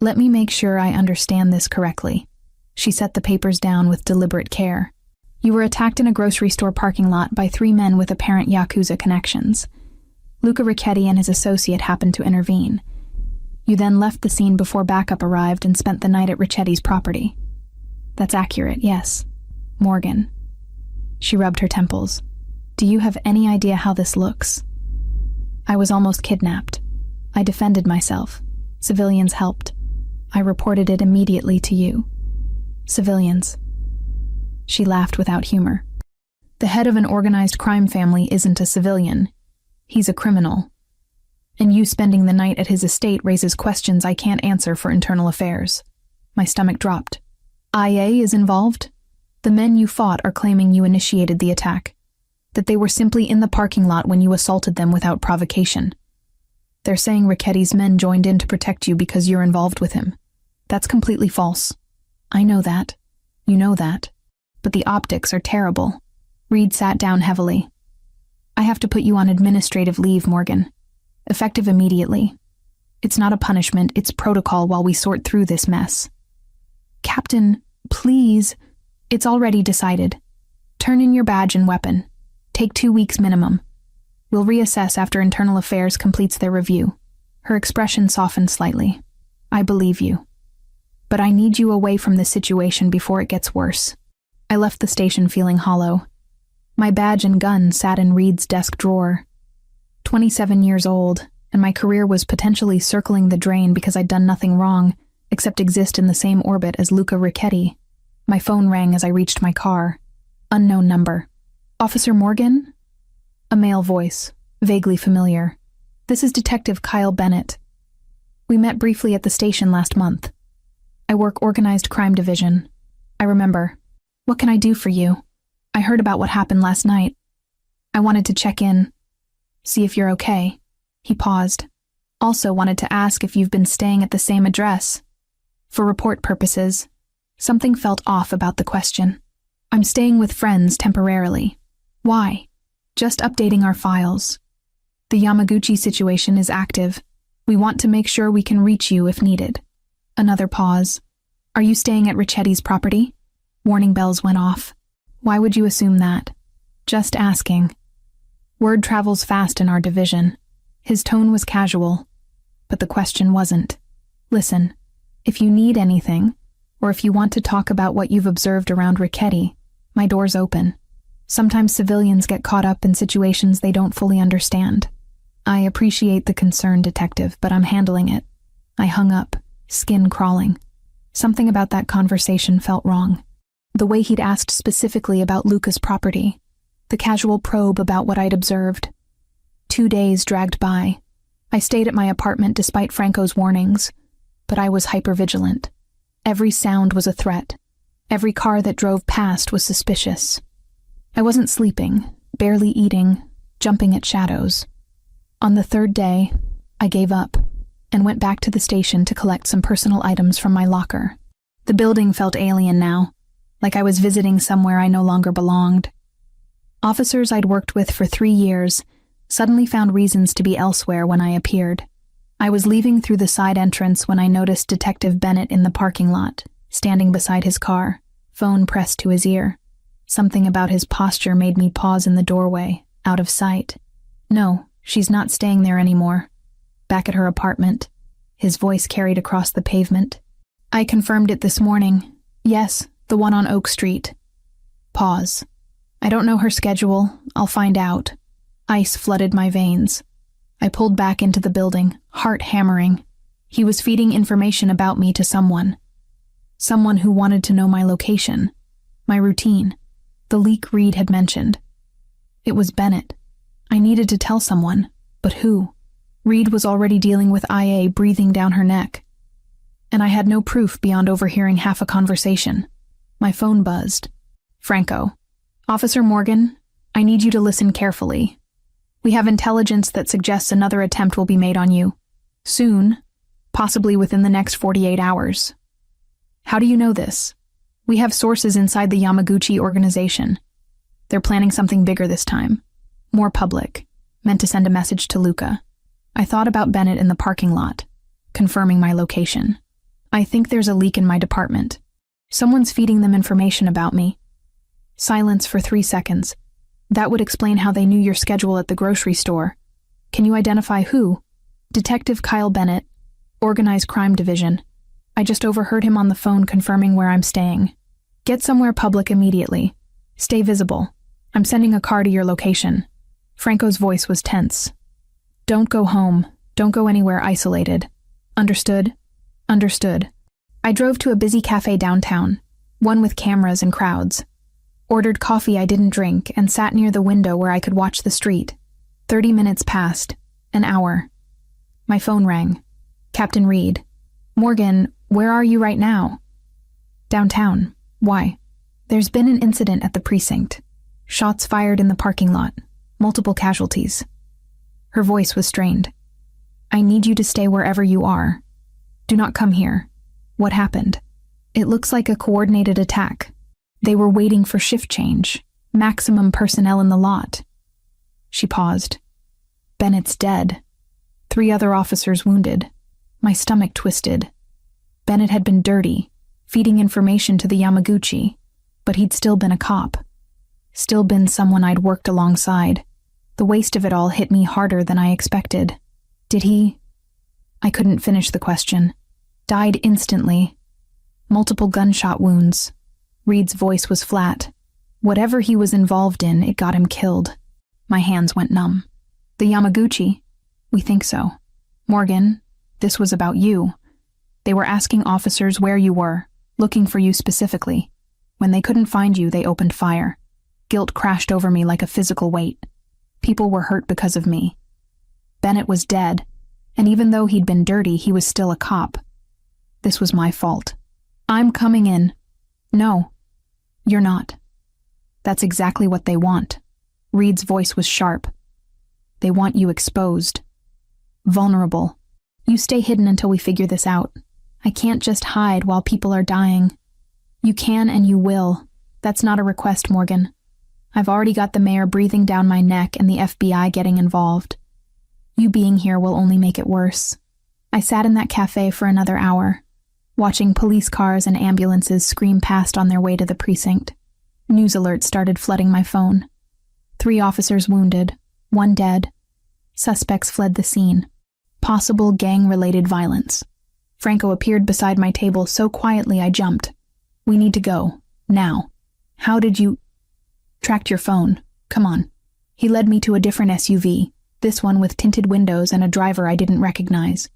A: Let me make sure I understand this correctly. She set the papers down with deliberate care. You were attacked in a grocery store parking lot by 3 men with apparent Yakuza connections. Luca Ricchetti and his associate happened to intervene. You then left the scene before backup arrived and spent the night at Ricchetti's property. That's accurate, yes. Morgan. She rubbed her temples. Do you have any idea how this looks? I was almost kidnapped. I defended myself. Civilians helped. I reported it immediately to you. Civilians. She laughed without humor. The head of an organized crime family isn't a civilian. He's a criminal. And you spending the night at his estate raises questions I can't answer for internal affairs. My stomach dropped. IA is involved? The men you fought are claiming you initiated the attack, that they were simply in the parking lot when you assaulted them without provocation. They're saying Ricchetti's men joined in to protect you because you're involved with him. That's completely false. I know that. You know that. But the optics are terrible. Reed sat down heavily. I have to put you on administrative leave, Morgan. Effective immediately. It's not a punishment, it's protocol while we sort through this mess. Captain, please. It's already decided. Turn in your badge and weapon. Take 2 weeks minimum. We'll reassess after Internal Affairs completes their review. Her expression softened slightly. I believe you. But I need you away from this situation before it gets worse. I left the station feeling hollow. My badge and gun sat in Reed's desk drawer. 27 years old, and my career was potentially circling the drain because I'd done nothing wrong, except exist in the same orbit as Luca Ricchetti. My phone rang as I reached my car. Unknown number. Officer Morgan? A male voice, vaguely familiar. This is Detective Kyle Bennett. We met briefly at the station last month. I work Organized Crime Division. I remember. What can I do for you? I heard about what happened last night. I wanted to check in, see if you're okay. He paused. Also wanted to ask if you've been staying at the same address. For report purposes. Something felt off about the question. I'm staying with friends temporarily. Why? Just updating our files. The Yamaguchi situation is active. We want to make sure we can reach you if needed. Another pause. Are you staying at Ricchetti's property? Warning bells went off. Why would you assume that? Just asking. Word travels fast in our division. His tone was casual, but the question wasn't. Listen, if you need anything, or if you want to talk about what you've observed around Ricchetti, my door's open. Sometimes civilians get caught up in situations they don't fully understand. I appreciate the concern, detective, but I'm handling it. I hung up, skin crawling. Something about that conversation felt wrong. The way he'd asked specifically about Luca's property, the casual probe about what I'd observed. 2 days dragged by. I stayed at my apartment despite Franco's warnings, but I was hypervigilant. Every sound was a threat. Every car that drove past was suspicious. I wasn't sleeping, barely eating, jumping at shadows. On the 3rd day, I gave up and went back to the station to collect some personal items from my locker. The building felt alien now, like I was visiting somewhere I no longer belonged. Officers I'd worked with for 3 years suddenly found reasons to be elsewhere when I appeared. I was leaving through the side entrance when I noticed Detective Bennett in the parking lot, standing beside his car, phone pressed to his ear. Something about his posture made me pause in the doorway, out of sight. No, she's not staying there anymore. Back at her apartment. His voice carried across the pavement. I confirmed it this morning. Yes, the one on Oak Street. Pause. I don't know her schedule. I'll find out. Ice flooded my veins. I pulled back into the building, heart hammering. He was feeding information about me to someone. Someone who wanted to know my location, my routine, the leak Reed had mentioned. It was Bennett. I needed to tell someone, but who? Reed was already dealing with IA breathing down her neck. And I had no proof beyond overhearing half a conversation. My phone buzzed. Franco. Officer Morgan, I need you to listen carefully. We have intelligence that suggests another attempt will be made on you. Soon, possibly within the next 48 hours. How do you know this? We have sources inside the Yamaguchi organization. They're planning something bigger this time. More public. Meant to send a message to Luca. I thought about Bennett in the parking lot, confirming my location. I think there's a leak in my department. Someone's feeding them information about me. Silence for 3 seconds. That would explain how they knew your schedule at the grocery store. Can you identify who? Detective Kyle Bennett, Organized Crime Division. I just overheard him on the phone confirming where I'm staying. Get somewhere public immediately. Stay visible. I'm sending a car to your location. Franco's voice was tense. Don't go home. Don't go anywhere isolated. Understood? Understood. I drove to a busy cafe downtown, one with cameras and crowds. Ordered coffee I didn't drink and sat near the window where I could watch the street. 30 minutes passed. An hour. My phone rang. Captain Reed. Morgan, where are you right now? Downtown. Why? There's been an incident at the precinct. Shots fired in the parking lot. Multiple casualties. Her voice was strained. I need you to stay wherever you are. Do not come here. What happened? It looks like a coordinated attack. They were waiting for shift change. Maximum personnel in the lot. She paused. Bennett's dead. 3 other officers wounded. My stomach twisted. Bennett had been dirty, feeding information to the Yamaguchi, but he'd still been a cop. Still been someone I'd worked alongside. The waste of it all hit me harder than I expected. Did he? I couldn't finish the question. Died instantly. Multiple gunshot wounds. Reed's voice was flat. Whatever he was involved in, it got him killed. My hands went numb. The Yamaguchi? We think so. Morgan, this was about you. They were asking officers where you were, looking for you specifically. When they couldn't find you, they opened fire. Guilt crashed over me like a physical weight. People were hurt because of me. Bennett was dead, and even though he'd been dirty, he was still a cop. This was my fault. I'm coming in. No, you're not. That's exactly what they want. Reed's voice was sharp. They want you exposed. Vulnerable. You stay hidden until we figure this out. I can't just hide while people are dying. You can and you will. That's not a request, Morgan. I've already got the mayor breathing down my neck and the FBI getting involved. You being here will only make it worse. I sat in that cafe for another hour. watching police cars and ambulances scream past on their way to the precinct. News alerts started flooding my phone. 3 officers wounded, 1 dead. Suspects fled the scene. Possible gang-related violence. Franco appeared beside my table so quietly I jumped. We need to go. Now. How did you... Tracked your phone. Come on. He led me to a different SUV, this one with tinted windows and a driver I didn't recognize.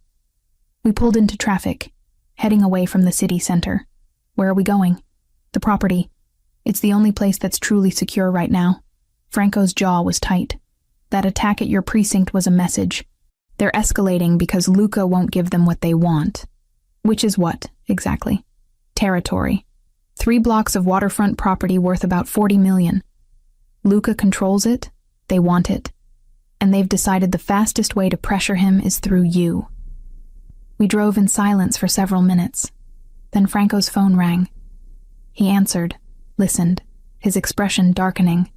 A: We pulled into traffic, heading away from the city center. Where are we going? The property. It's the only place that's truly secure right now. Franco's jaw was tight. That attack at your precinct was a message. They're escalating because Luca won't give them what they want. Which is what, exactly? Territory. 3 blocks of waterfront property worth about $40 million. Luca controls it, they want it, and they've decided the fastest way to pressure him is through you. We drove in silence for several minutes. Then Franco's phone rang. He answered, listened, his expression darkening.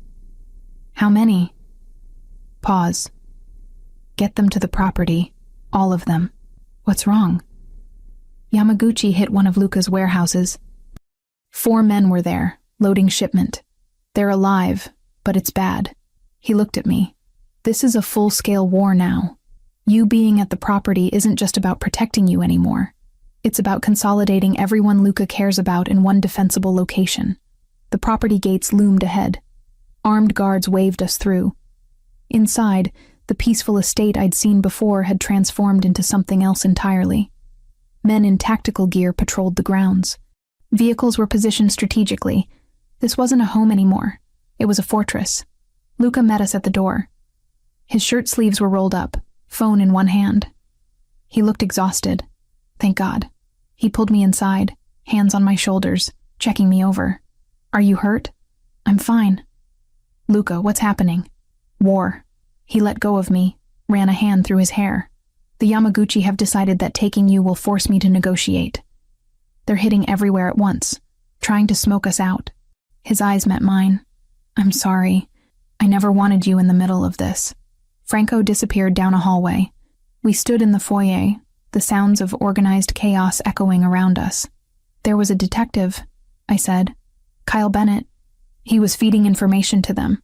A: How many? Pause. Get them to the property, all of them. What's wrong? Yamaguchi hit one of Luca's warehouses. 4 men were there, loading shipment. They're alive, but it's bad. He looked at me. This is a full-scale war now. You being at the property isn't just about protecting you anymore. It's about consolidating everyone Luca cares about in one defensible location. The property gates loomed ahead. Armed guards waved us through. Inside, the peaceful estate I'd seen before had transformed into something else entirely. Men in tactical gear patrolled the grounds. Vehicles were positioned strategically. This wasn't a home anymore. It was a fortress. Luca met us at the door. His shirt sleeves were rolled up, phone in one hand. He looked exhausted. Thank God. He pulled me inside, hands on my shoulders, checking me over. Are you hurt? I'm fine. Luca, what's happening? War. He let go of me, ran a hand through his hair. The Yamaguchi have decided that taking you will force me to negotiate. They're hitting everywhere at once, trying to smoke us out. His eyes met mine. I'm sorry. I never wanted you in the middle of this. Franco disappeared down a hallway. We stood in the foyer, the sounds of organized chaos echoing around us. There was a detective, I said. Kyle Bennett. He was feeding information to them.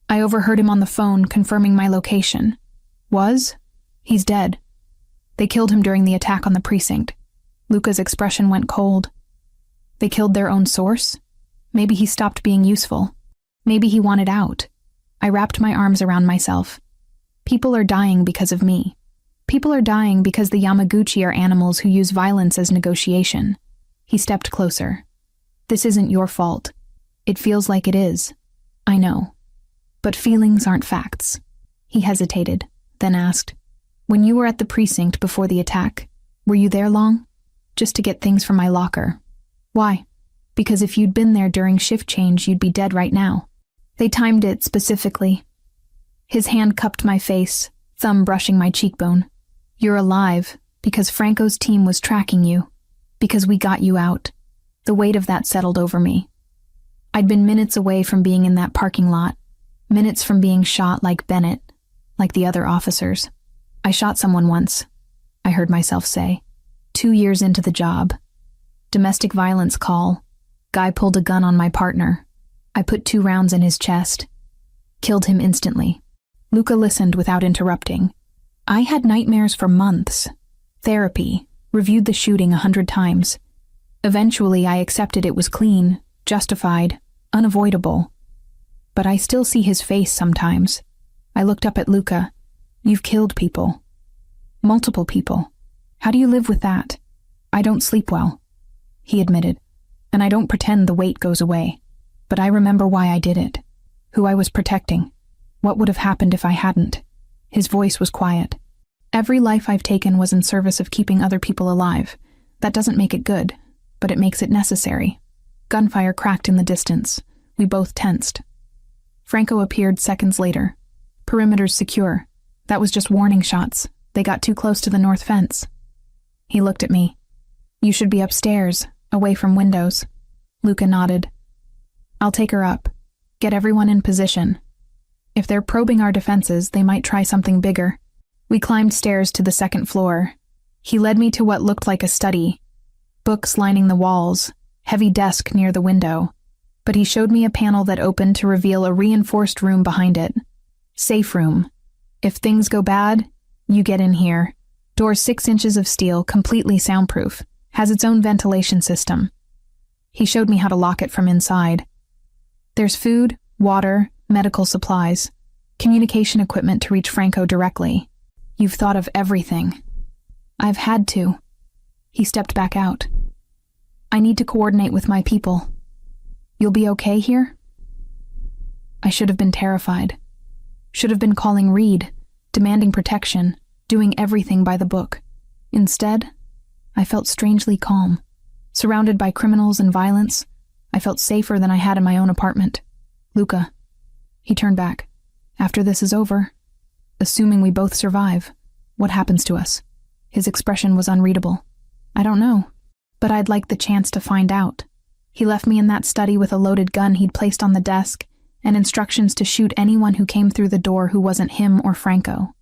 A: I overheard him on the phone confirming my location. Was? He's dead. They killed him during the attack on the precinct. Luca's expression went cold. They killed their own source? Maybe he stopped being useful. Maybe he wanted out. I wrapped my arms around myself. People are dying because of me. People are dying because the Yamaguchi are animals who use violence as negotiation. He stepped closer. This isn't your fault. It feels like it is. I know. But feelings aren't facts. He hesitated, then asked, when you were at the precinct before the attack, were you there long? Just to get things from my locker. Why? Because if you'd been there during shift change, you'd be dead right now. They timed it specifically. His hand cupped my face, thumb brushing my cheekbone. You're alive because Franco's team was tracking you. Because we got you out. The weight of that settled over me. I'd been minutes away from being in that parking lot. Minutes from being shot like Bennett, like the other officers. I shot someone once, I heard myself say. 2 years into the job. Domestic violence call. Guy pulled a gun on my partner. I put 2 rounds in his chest. Killed him instantly. Luca listened without interrupting. I had nightmares for months. Therapy. Reviewed the shooting 100 times. Eventually, I accepted it was clean, justified, unavoidable. But I still see his face sometimes. I looked up at Luca. You've killed people. Multiple people. How do you live with that? I don't sleep well, he admitted, and I don't pretend the weight goes away. But I remember why I did it. Who I was protecting. What would have happened if I hadn't? His voice was quiet. Every life I've taken was in service of keeping other people alive. That doesn't make it good, but it makes it necessary. Gunfire cracked in the distance. We both tensed. Franco appeared seconds later. Perimeter's secure. That was just warning shots. They got too close to the north fence. He looked at me. You should be upstairs, away from windows. Luca nodded. I'll take her up. Get everyone in position. If they're probing our defenses, they might try something bigger. We climbed stairs to the second floor. He led me to what looked like a study. books lining the walls, heavy desk near the window, but he showed me a panel that opened to reveal a reinforced room behind it. Safe room. If things go bad, you get in here. Door 6 inches of steel, completely soundproof, has its own ventilation system. He showed me how to lock it from inside. There's food, water, medical supplies, communication equipment to reach Franco directly. You've thought of everything. I've had to. He stepped back out. I need to coordinate with my people. You'll be okay here? I should have been terrified. Should have been calling Reed, demanding protection, doing everything by the book. Instead, I felt strangely calm. Surrounded by criminals and violence, I felt safer than I had in my own apartment. Luca. He turned back. After this is over, assuming we both survive, what happens to us? His expression was unreadable. I don't know, but I'd like the chance to find out. He left me in that study with a loaded gun he'd placed on the desk and instructions to shoot anyone who came through the door who wasn't him or Franco.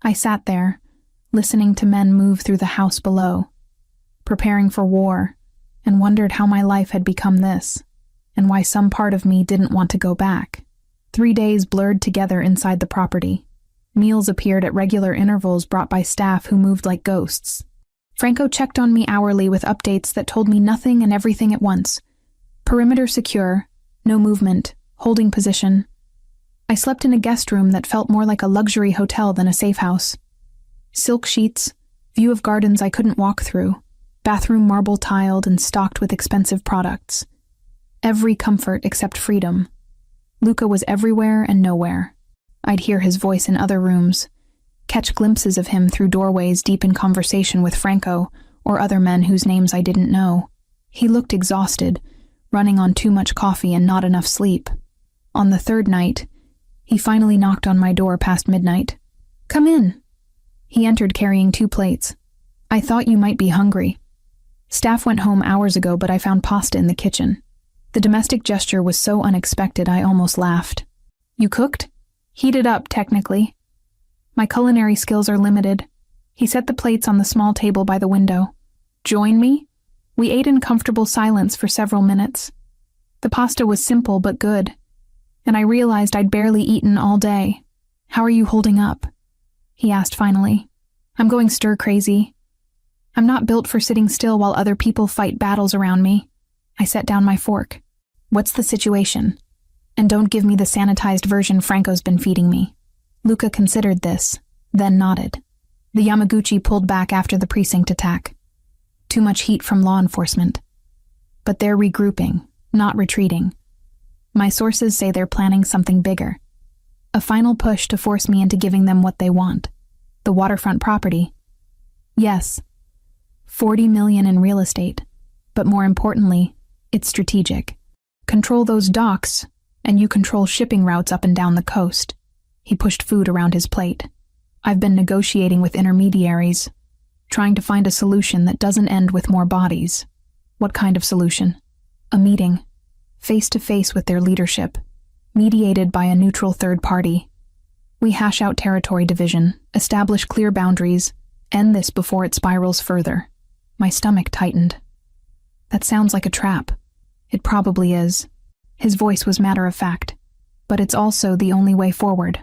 A: I sat there, listening to men move through the house below, preparing for war, and wondered how my life had become this, and why some part of me didn't want to go back. 3 days blurred together inside the property. Meals appeared at regular intervals brought by staff who moved like ghosts. Franco checked on me hourly with updates that told me nothing and everything at once. Perimeter secure, no movement, holding position. I slept in a guest room that felt more like a luxury hotel than a safe house. Silk sheets, view of gardens I couldn't walk through, bathroom marble tiled and stocked with expensive products. Every comfort except freedom. Luca was everywhere and nowhere. I'd hear his voice in other rooms, catch glimpses of him through doorways deep in conversation with Franco or other men whose names I didn't know. He looked exhausted, running on too much coffee and not enough sleep. On the third night, he finally knocked on my door past midnight. Come in. He entered carrying 2 plates. I thought you might be hungry. Staff went home hours ago, but I found pasta in the kitchen. The domestic gesture was so unexpected I almost laughed. You cooked? Heated up, technically. My culinary skills are limited. He set the plates on the small table by the window. Join me? We ate in comfortable silence for several minutes. The pasta was simple but good, and I realized I'd barely eaten all day. How are you holding up? He asked finally. I'm going stir-crazy. I'm not built for sitting still while other people fight battles around me. I set down my fork. What's the situation? And don't give me the sanitized version Franco's been feeding me. Luca considered this, then nodded. The Yamaguchi pulled back after the precinct attack. Too much heat from law enforcement. But they're regrouping, not retreating. My sources say they're planning something bigger. A final push to force me into giving them what they want. The waterfront property. Yes. $40 million in real estate. But more importantly, it's strategic. Control those docks, and you control shipping routes up and down the coast. He pushed food around his plate. I've been negotiating with intermediaries, trying to find a solution that doesn't end with more bodies. What kind of solution? A meeting, face-to-face with their leadership, mediated by a neutral third party. We hash out territory division, establish clear boundaries, end this before it spirals further. My stomach tightened. That sounds like a trap. It probably is. His voice was matter-of-fact. But it's also the only way forward.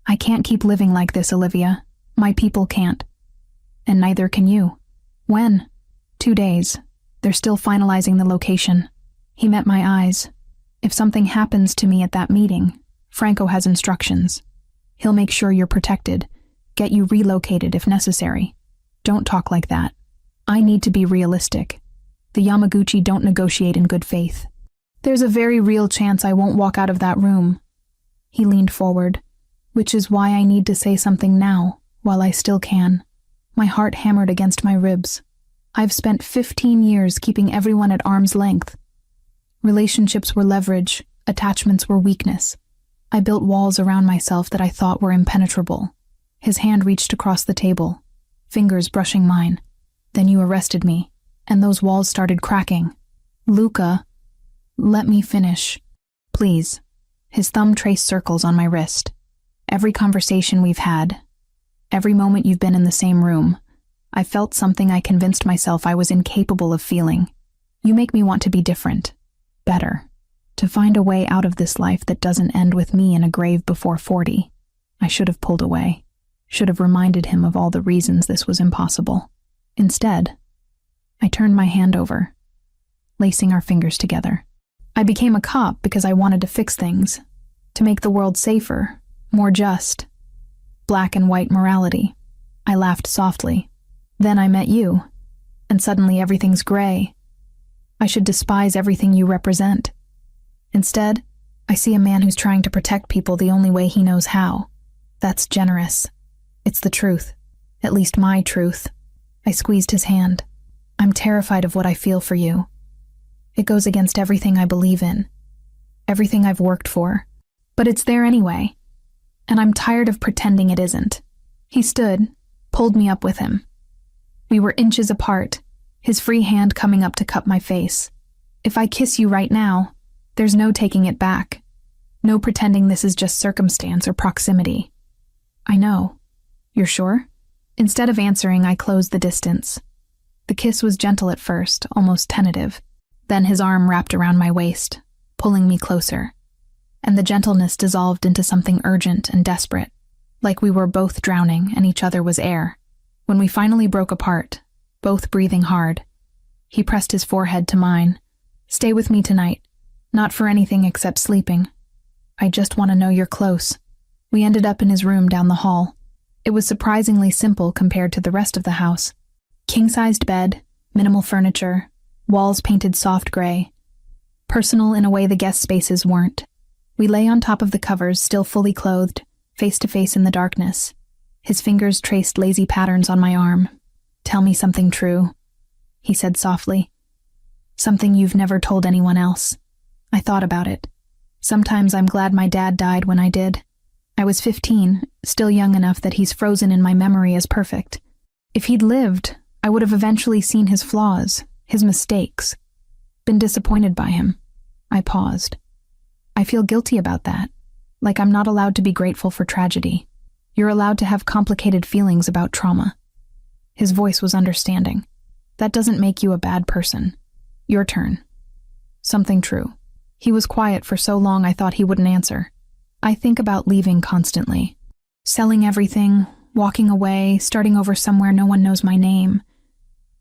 A: I can't keep living like this, Olivia. My people can't. And neither can you. When? 2 days. They're still finalizing the location. He met my eyes. If something happens to me at that meeting, Franco has instructions. He'll make sure you're protected, get you relocated if necessary. Don't talk like that. I need to be realistic. The Yamaguchi don't negotiate in good faith. There's a very real chance I won't walk out of that room. He leaned forward, which is why I need to say something now, while I still can. My heart hammered against my ribs. I've spent 15 years keeping everyone at arm's length. Relationships were leverage, attachments were weakness. I built walls around myself that I thought were impenetrable. His hand reached across the table, fingers brushing mine. Then you arrested me, and those walls started cracking. Luca, let me finish. Please. His thumb traced circles on my wrist. Every conversation we've had, every moment you've been in the same room, I felt something I convinced myself I was incapable of feeling. You make me want to be different. Better. To find a way out of this life that doesn't end with me in a grave before 40. I should have pulled away. Should have reminded him of all the reasons this was impossible. Instead, I turned my hand over, lacing our fingers together. I became a cop because I wanted to fix things, to make the world safer, more just. Black and white morality. I laughed softly. Then I met you, and suddenly everything's gray. I should despise everything you represent. Instead, I see a man who's trying to protect people the only way he knows how. That's generous. It's the truth. At least my truth. I squeezed his hand. I'm terrified of what I feel for you. It goes against everything I believe in. Everything I've worked for. But it's there anyway. And I'm tired of pretending it isn't. He stood, pulled me up with him. We were inches apart, his free hand coming up to cup my face. If I kiss you right now, there's no taking it back. No pretending this is just circumstance or proximity. I know. You're sure? Instead of answering, I closed the distance. The kiss was gentle at first, almost tentative. Then his arm wrapped around my waist, pulling me closer. And the gentleness dissolved into something urgent and desperate, like we were both drowning and each other was air. When we finally broke apart, both breathing hard, he pressed his forehead to mine. Stay with me tonight. Not for anything except sleeping. I just want to know you're close. We ended up in his room down the hall. It was surprisingly simple compared to the rest of the house. King-sized bed, minimal furniture, walls painted soft gray. Personal in a way the guest spaces weren't. We lay on top of the covers, still fully clothed, face to face in the darkness. His fingers traced lazy patterns on my arm. Tell me something true, he said softly. Something you've never told anyone else. I thought about it. Sometimes I'm glad my dad died when I did. I was 15, still young enough that he's frozen in my memory as perfect. If he'd lived, I would have eventually seen his flaws, his mistakes, been disappointed by him. I paused. I feel guilty about that, like I'm not allowed to be grateful for tragedy. You're allowed to have complicated feelings about trauma. His voice was understanding. That doesn't make you a bad person. Your turn. Something true. He was quiet for so long I thought he wouldn't answer. I think about leaving constantly. Selling everything, walking away, starting over somewhere no one knows my name.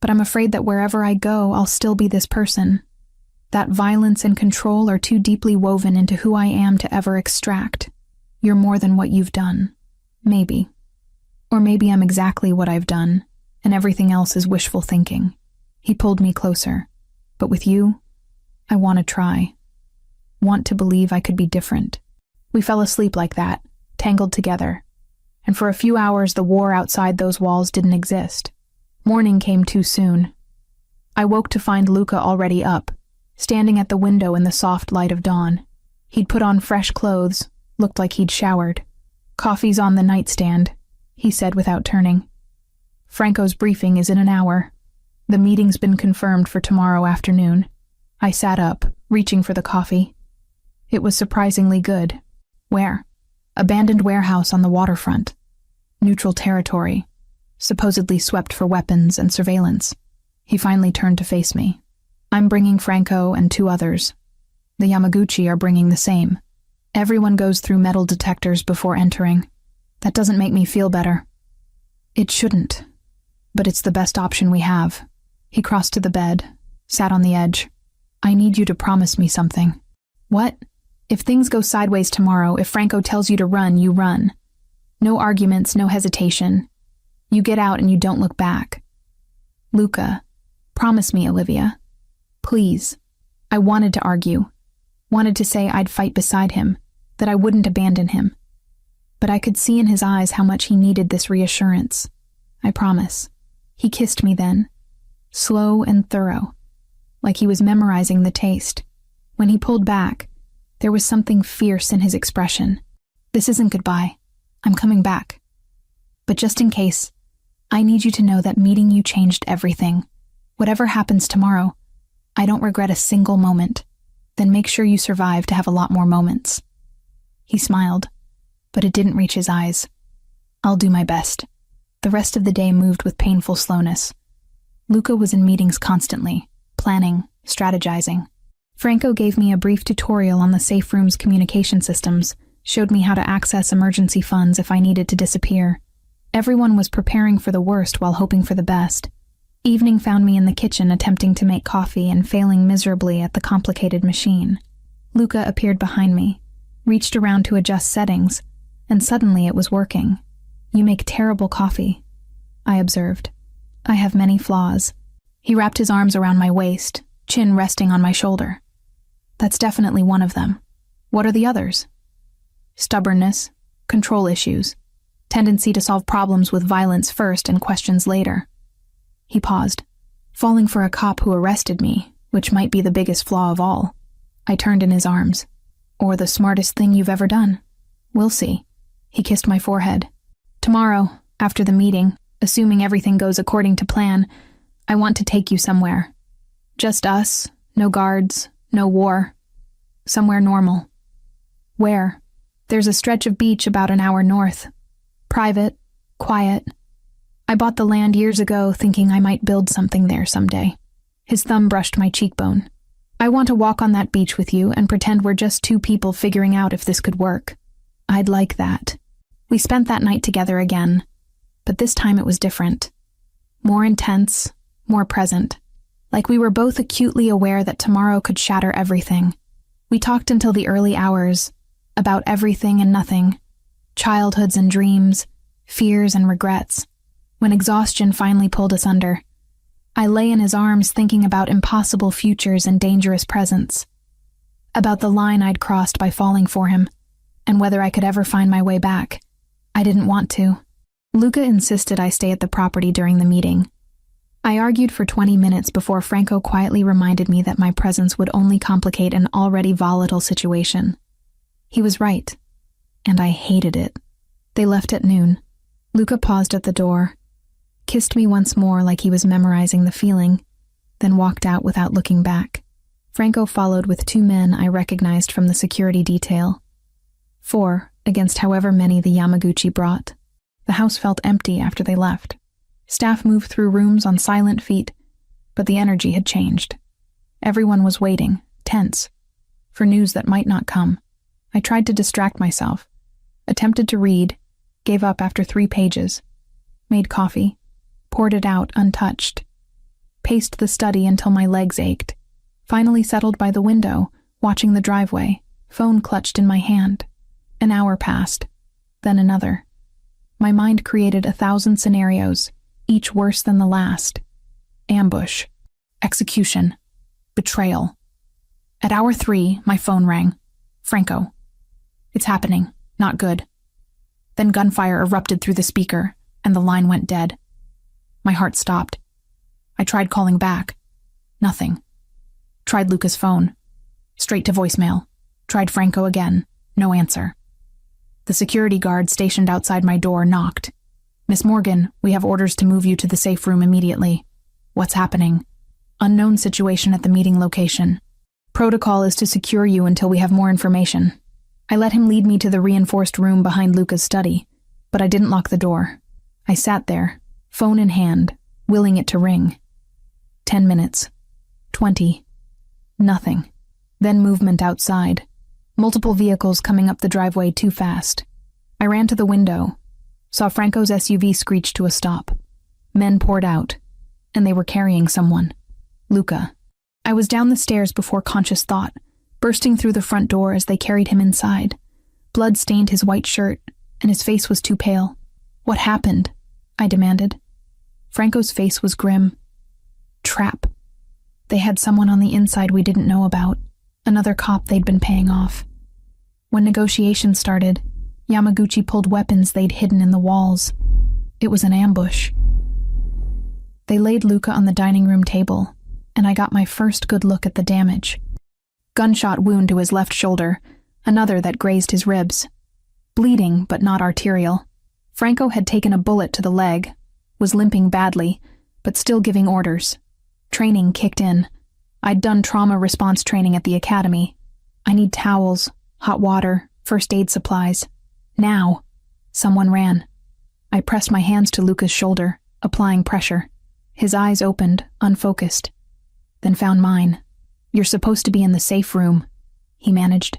A: But I'm afraid that wherever I go, I'll still be this person. That violence and control are too deeply woven into who I am to ever extract. You're more than what you've done. Maybe. Or maybe I'm exactly what I've done, and everything else is wishful thinking. He pulled me closer. But with you, I want to try. Want to believe I could be different. We fell asleep like that, tangled together. And for a few hours the war outside those walls didn't exist. Morning came too soon. I woke to find Luca already up, standing at the window in the soft light of dawn. He'd put on fresh clothes, looked like he'd showered. Coffee's on the nightstand, he said without turning. Franco's briefing is in an hour. The meeting's been confirmed for tomorrow afternoon. I sat up, reaching for the coffee. It was surprisingly good. Where? Abandoned warehouse on the waterfront. Neutral territory. Supposedly swept for weapons and surveillance. He finally turned to face me. I'm bringing Franco and 2 others. The Yamaguchi are bringing the same. Everyone goes through metal detectors before entering. That doesn't make me feel better. It shouldn't. But it's the best option we have. He crossed to the bed, sat on the edge. I need you to promise me something. What? If things go sideways tomorrow, if Franco tells you to run, you run. No arguments, no hesitation. You get out and you don't look back. Luca, promise me, Olivia. Please. I wanted to argue. Wanted to say I'd fight beside him, that I wouldn't abandon him. But I could see in his eyes how much he needed this reassurance. I promise. He kissed me then, slow and thorough, like he was memorizing the taste. When he pulled back, there was something fierce in his expression. This isn't goodbye. I'm coming back. But just in case, I need you to know that meeting you changed everything. Whatever happens tomorrow, I don't regret a single moment. Then make sure you survive to have a lot more moments. He smiled, but it didn't reach his eyes. I'll do my best. The rest of the day moved with painful slowness. Luca was in meetings constantly, planning, strategizing. Franco gave me a brief tutorial on the safe room's communication systems, showed me how to access emergency funds if I needed to disappear. Everyone was preparing for the worst while hoping for the best. Evening found me in the kitchen attempting to make coffee and failing miserably at the complicated machine. Luca appeared behind me, reached around to adjust settings, and suddenly it was working. "You make terrible coffee," I observed. "I have many flaws." He wrapped his arms around my waist, chin resting on my shoulder. "That's definitely one of them. What are the others?" "Stubbornness, control issues, tendency to solve problems with violence first and questions later." He paused. "Falling for a cop who arrested me, which might be the biggest flaw of all." I turned in his arms. "Or the smartest thing you've ever done. We'll see." He kissed my forehead. "Tomorrow, after the meeting, assuming everything goes according to plan, I want to take you somewhere. Just us, no guards, no war. Somewhere normal." "Where?" "There's a stretch of beach about an hour north. Private, quiet. I bought the land years ago thinking I might build something there someday." His thumb brushed my cheekbone. "I want to walk on that beach with you and pretend we're just two people figuring out if this could work." "I'd like that." We spent that night together again, but this time it was different. More intense, more present. Like we were both acutely aware that tomorrow could shatter everything. We talked until the early hours, about everything and nothing, childhoods and dreams, fears and regrets. When exhaustion finally pulled us under, I lay in his arms thinking about impossible futures and dangerous presents, about the line I'd crossed by falling for him, and whether I could ever find my way back. I didn't want to. Luca insisted I stay at the property during the meeting. I argued for 20 minutes before Franco quietly reminded me that my presence would only complicate an already volatile situation. He was right, and I hated it. They left at noon. Luca paused at the door, kissed me once more like he was memorizing the feeling, then walked out without looking back. Franco followed with 2 men I recognized from the security detail. 4 against however many the Yamaguchi brought. The house felt empty after they left. Staff moved through rooms on silent feet, but the energy had changed. Everyone was waiting, tense, for news that might not come. I tried to distract myself, attempted to read, gave up after 3 pages, made coffee, poured it out untouched, paced the study until my legs ached, finally settled by the window, watching the driveway, phone clutched in my hand. An hour passed, then another. My mind created 1,000 scenarios, each worse than the last. Ambush, execution, betrayal. At hour 3, my phone rang. "Franco. It's happening. Not good." Then gunfire erupted through the speaker, and the line went dead. My heart stopped. I tried calling back. Nothing. Tried Luca's phone. Straight to voicemail. Tried Franco again. No answer. The security guard stationed outside my door knocked. "Miss Morgan, we have orders to move you to the safe room immediately." "What's happening?" "Unknown situation at the meeting location. Protocol is to secure you until we have more information." I let him lead me to the reinforced room behind Luca's study, but I didn't lock the door. I sat there, phone in hand, willing it to ring. 10 minutes. 20. Nothing. Then movement outside. Multiple vehicles coming up the driveway too fast. I ran to the window, saw Franco's SUV screech to a stop. Men poured out, and they were carrying someone. Luca. I was down the stairs before conscious thought, bursting through the front door as they carried him inside. Blood stained his white shirt, and his face was too pale. "What happened?" I demanded. Franco's face was grim. Trap. They had someone on the inside we didn't know about, another cop they'd been paying off. When negotiations started, Yamaguchi pulled weapons they'd hidden in the walls. It was an ambush. They laid Luca on the dining room table, and I got my first good look at the damage. Gunshot wound to his left shoulder, another that grazed his ribs. Bleeding, but not arterial. Franco had taken a bullet to the leg, was limping badly, but still giving orders. Training kicked in. I'd done trauma response training at the academy. I need towels, hot water, first aid supplies. Now. Someone ran. I pressed my hands to Luca's shoulder, applying pressure. His eyes opened, unfocused, then found mine. "You're supposed to be in the safe room," he managed.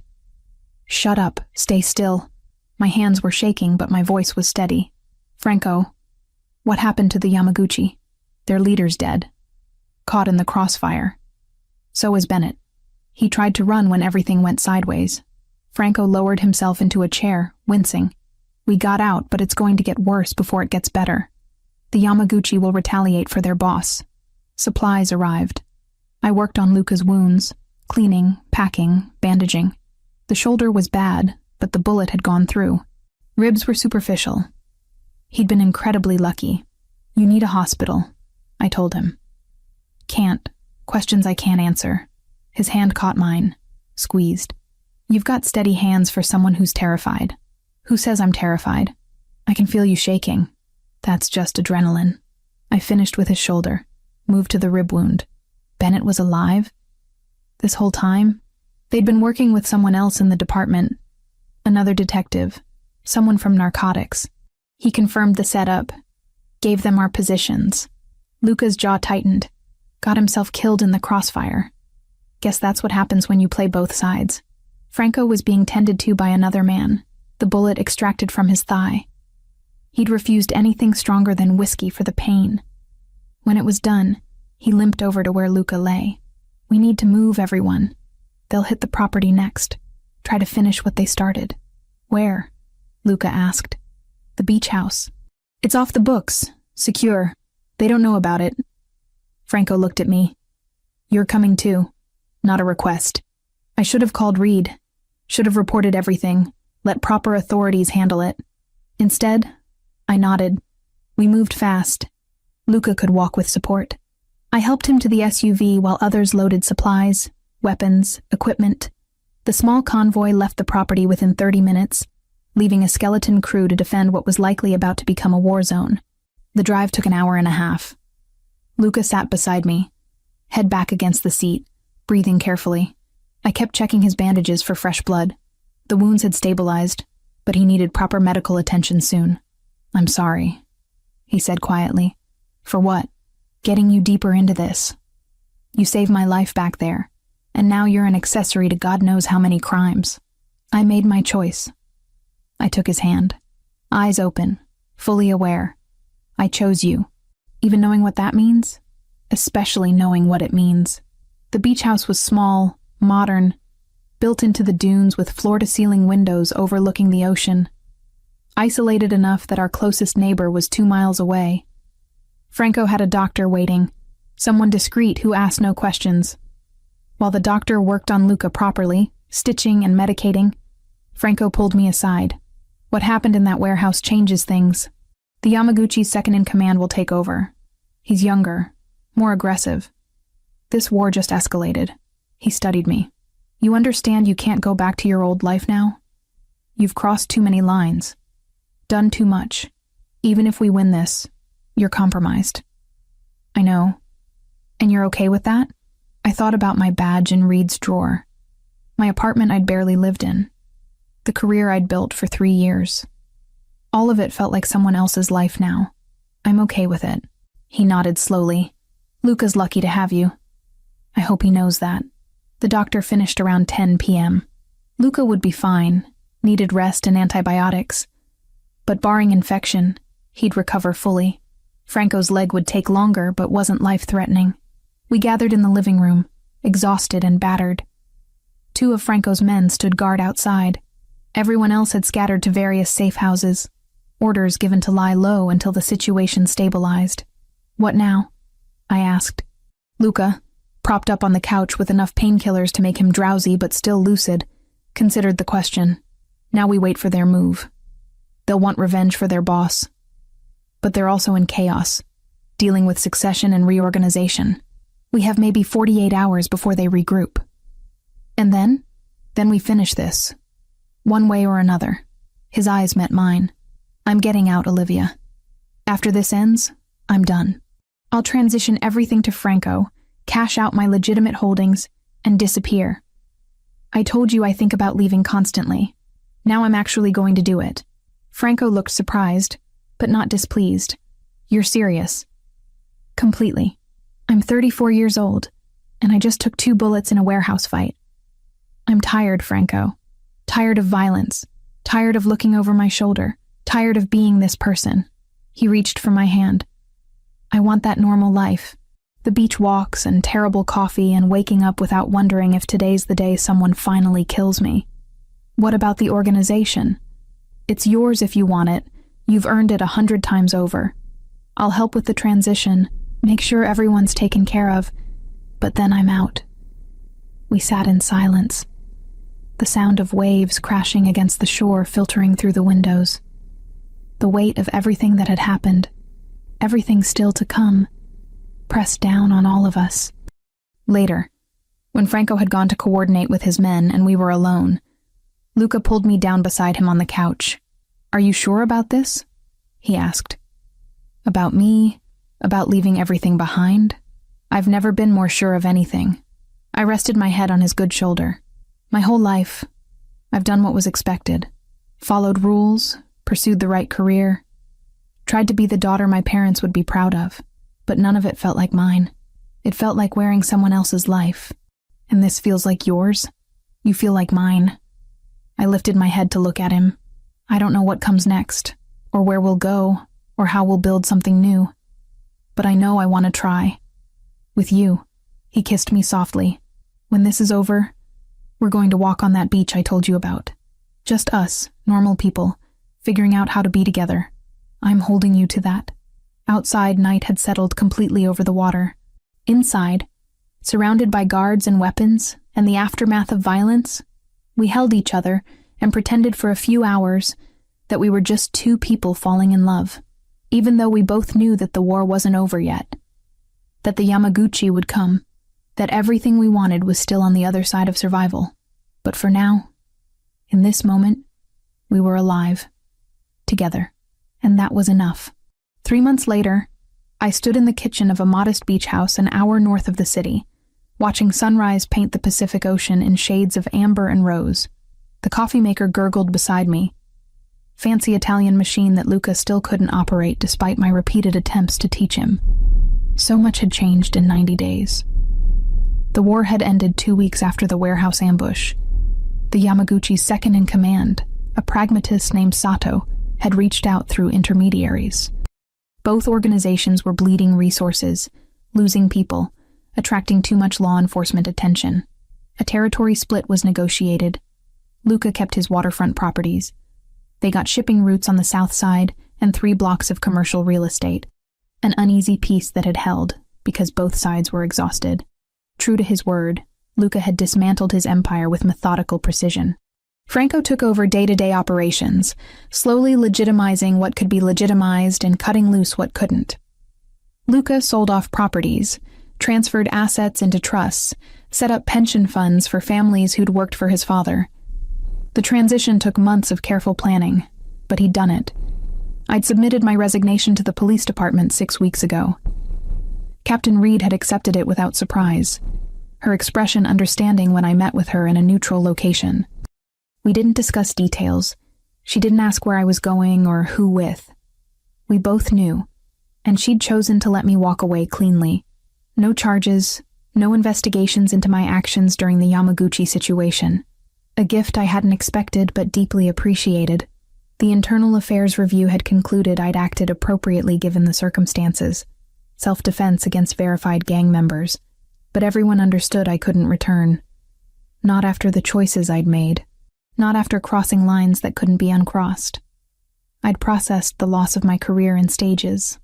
A: "Shut up, stay still." My hands were shaking, but my voice was steady. "Franco, what happened to the Yamaguchi? Their leader's dead. Caught in the crossfire. So is Bennett. He tried to run when everything went sideways." Franco lowered himself into a chair, wincing. "We got out, but it's going to get worse before it gets better. The Yamaguchi will retaliate for their boss." Supplies arrived. I worked on Luca's wounds, cleaning, packing, bandaging. The shoulder was bad, but the bullet had gone through. Ribs were superficial. He'd been incredibly lucky. "You need a hospital," I told him. "Can't. Questions I can't answer." His hand caught mine, squeezed. "You've got steady hands for someone who's terrified." "Who says I'm terrified? I can feel you shaking." "That's just adrenaline." I finished with his shoulder, moved to the rib wound. Bennett was alive? This whole time? They'd been working with someone else in the department. Another detective. Someone from narcotics. He confirmed the setup. Gave them our positions. Luca's jaw tightened. Got himself killed in the crossfire. Guess that's what happens when you play both sides. Franco was being tended to by another man, the bullet extracted from his thigh. He'd refused anything stronger than whiskey for the pain. When it was done, he limped over to where Luca lay. "We need to move, everyone. They'll hit the property next. Try to finish what they started." "Where?" Luca asked. "The beach house. It's off the books. Secure. They don't know about it." Franco looked at me. "You're coming too. Not a request. I should have called Reed. Should have reported everything. Let proper authorities handle it. Instead, I nodded. We moved fast. Luca could walk with support. I helped him to the SUV while others loaded supplies, weapons, equipment. The small convoy left the property within 30 minutes, leaving a skeleton crew to defend what was likely about to become a war zone. The drive took an hour and a half. Luca sat beside me, head back against the seat, breathing carefully. I kept checking his bandages for fresh blood. The wounds had stabilized, but he needed proper medical attention soon. "I'm sorry," he said quietly. "For what?" "Getting you deeper into this. You saved my life back there, and now you're an accessory to God knows how many crimes. I made my choice." I took his hand, eyes open, fully aware. "I chose you, even knowing what that means, especially knowing what it means." The beach house was small, modern, built into the dunes with floor-to-ceiling windows overlooking the ocean. Isolated enough that our closest neighbor was 2 miles away. Franco had a doctor waiting, someone discreet who asked no questions. While the doctor worked on Luca properly, stitching and medicating, Franco pulled me aside. "What happened in that warehouse changes things. The Yamaguchi's second-in-command will take over. He's younger, more aggressive. This war just escalated." He studied me. "You understand you can't go back to your old life now? You've crossed too many lines. Done too much. Even if we win this, you're compromised." "I know. And you're okay with that?" I thought about my badge in Reed's drawer. My apartment I'd barely lived in. The career I'd built for 3 years. All of it felt like someone else's life now. "I'm okay with it." He nodded slowly. "Luca's lucky to have you. I hope he knows that." The doctor finished around 10 p.m. Luca would be fine, needed rest and antibiotics. But barring infection, he'd recover fully. Franco's leg would take longer, but wasn't life-threatening. We gathered in the living room, exhausted and battered. 2 of Franco's men stood guard outside. Everyone else had scattered to various safe houses, orders given to lie low until the situation stabilized. "What now?" I asked. Luca, propped up on the couch with enough painkillers to make him drowsy but still lucid, considered the question. "Now we wait for their move. They'll want revenge for their boss. But they're also in chaos, dealing with succession and reorganization. We have maybe 48 hours before they regroup. And then we finish this. One way or another." His eyes met mine. "I'm getting out, Olivia. After this ends, I'm done. I'll transition everything to Franco, cash out my legitimate holdings, and disappear. I told you I think about leaving constantly. Now I'm actually going to do it." Franco looked surprised, but not displeased. You're serious. Completely. I'm 34 years old, and I just took 2 bullets in a warehouse fight. I'm tired, Franco. Tired of violence. Tired of looking over my shoulder. Tired of being this person. He reached for my hand. I want that normal life. The beach walks and terrible coffee and waking up without wondering if today's the day someone finally kills me. What about the organization? It's yours if you want it. You've earned it 100 times over. I'll help with the transition, make sure everyone's taken care of, but then I'm out. We sat in silence. The sound of waves crashing against the shore filtering through the windows. The weight of everything that had happened, everything still to come, pressed down on all of us. Later, when Franco had gone to coordinate with his men and we were alone, Luca pulled me down beside him on the couch. "Are you sure about this?" he asked. About me? About leaving everything behind? I've never been more sure of anything. I rested my head on his good shoulder. My whole life, I've done what was expected. Followed rules, pursued the right career, tried to be the daughter my parents would be proud of, but none of it felt like mine. It felt like wearing someone else's life. And this feels like yours? You feel like mine. I lifted my head to look at him. I don't know what comes next, or where we'll go, or how we'll build something new. But I know I want to try. With you. He kissed me softly. When this is over, we're going to walk on that beach I told you about. Just us, normal people, figuring out how to be together. I'm holding you to that. Outside, night had settled completely over the water. Inside, surrounded by guards and weapons, and the aftermath of violence, we held each other and pretended for a few hours that we were just 2 people falling in love, even though we both knew that the war wasn't over yet, that the Yamaguchi would come, that everything we wanted was still on the other side of survival. But for now, in this moment, we were alive, together, and that was enough. 3 months later, I stood in the kitchen of a modest beach house an hour north of the city, watching sunrise paint the Pacific Ocean in shades of amber and rose. The coffee maker gurgled beside me. Fancy Italian machine that Luca still couldn't operate despite my repeated attempts to teach him. So much had changed in 90 days. The war had ended 2 weeks after the warehouse ambush. The Yamaguchi's second in command, a pragmatist named Sato, had reached out through intermediaries. Both organizations were bleeding resources, losing people, attracting too much law enforcement attention. A territory split was negotiated. Luca kept his waterfront properties. They got shipping routes on the south side and 3 blocks of commercial real estate, an uneasy peace that had held because both sides were exhausted. True to his word, Luca had dismantled his empire with methodical precision. Franco took over day-to-day operations, slowly legitimizing what could be legitimized and cutting loose what couldn't. Luca sold off properties, transferred assets into trusts, set up pension funds for families who'd worked for his father. The transition took months of careful planning, but he'd done it. I'd submitted my resignation to the police department 6 weeks ago. Captain Reed had accepted it without surprise, her expression understanding when I met with her in a neutral location. We didn't discuss details. She didn't ask where I was going or who with. We both knew, and she'd chosen to let me walk away cleanly. No charges, no investigations into my actions during the Yamaguchi situation. A gift I hadn't expected but deeply appreciated. The Internal Affairs Review had concluded I'd acted appropriately given the circumstances. Self-defense against verified gang members. But everyone understood I couldn't return. Not after the choices I'd made. Not after crossing lines that couldn't be uncrossed. I'd processed the loss of my career in stages.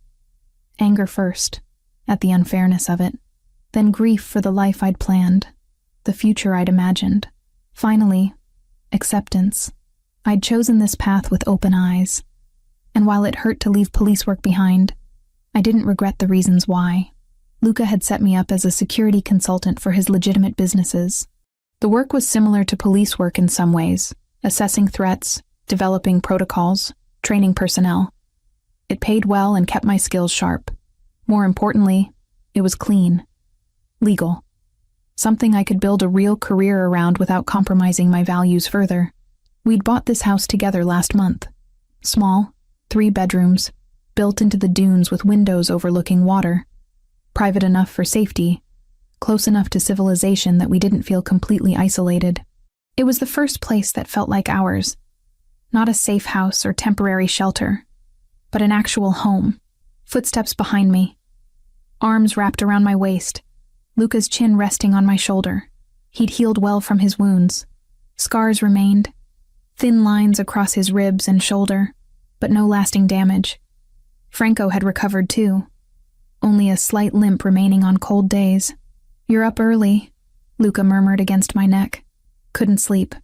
A: Anger first, at the unfairness of it. Then grief for the life I'd planned, the future I'd imagined. Finally, acceptance. I'd chosen this path with open eyes. And while it hurt to leave police work behind, I didn't regret the reasons why. Luca had set me up as a security consultant for his legitimate businesses. The work was similar to police work in some ways, assessing threats, developing protocols, training personnel. It paid well and kept my skills sharp. More importantly, it was clean. Legal. Something I could build a real career around without compromising my values further. We'd bought this house together last month. Small, 3 bedrooms, built into the dunes with windows overlooking water. Private enough for safety, close enough to civilization that we didn't feel completely isolated. It was the first place that felt like ours. Not a safe house or temporary shelter, but an actual home. Footsteps behind me. Arms wrapped around my waist. Luca's chin resting on my shoulder. He'd healed well from his wounds. Scars remained. Thin lines across his ribs and shoulder, but no lasting damage. Franco had recovered too. Only a slight limp remaining on cold days. "You're up early," Luca murmured against my neck. Couldn't sleep.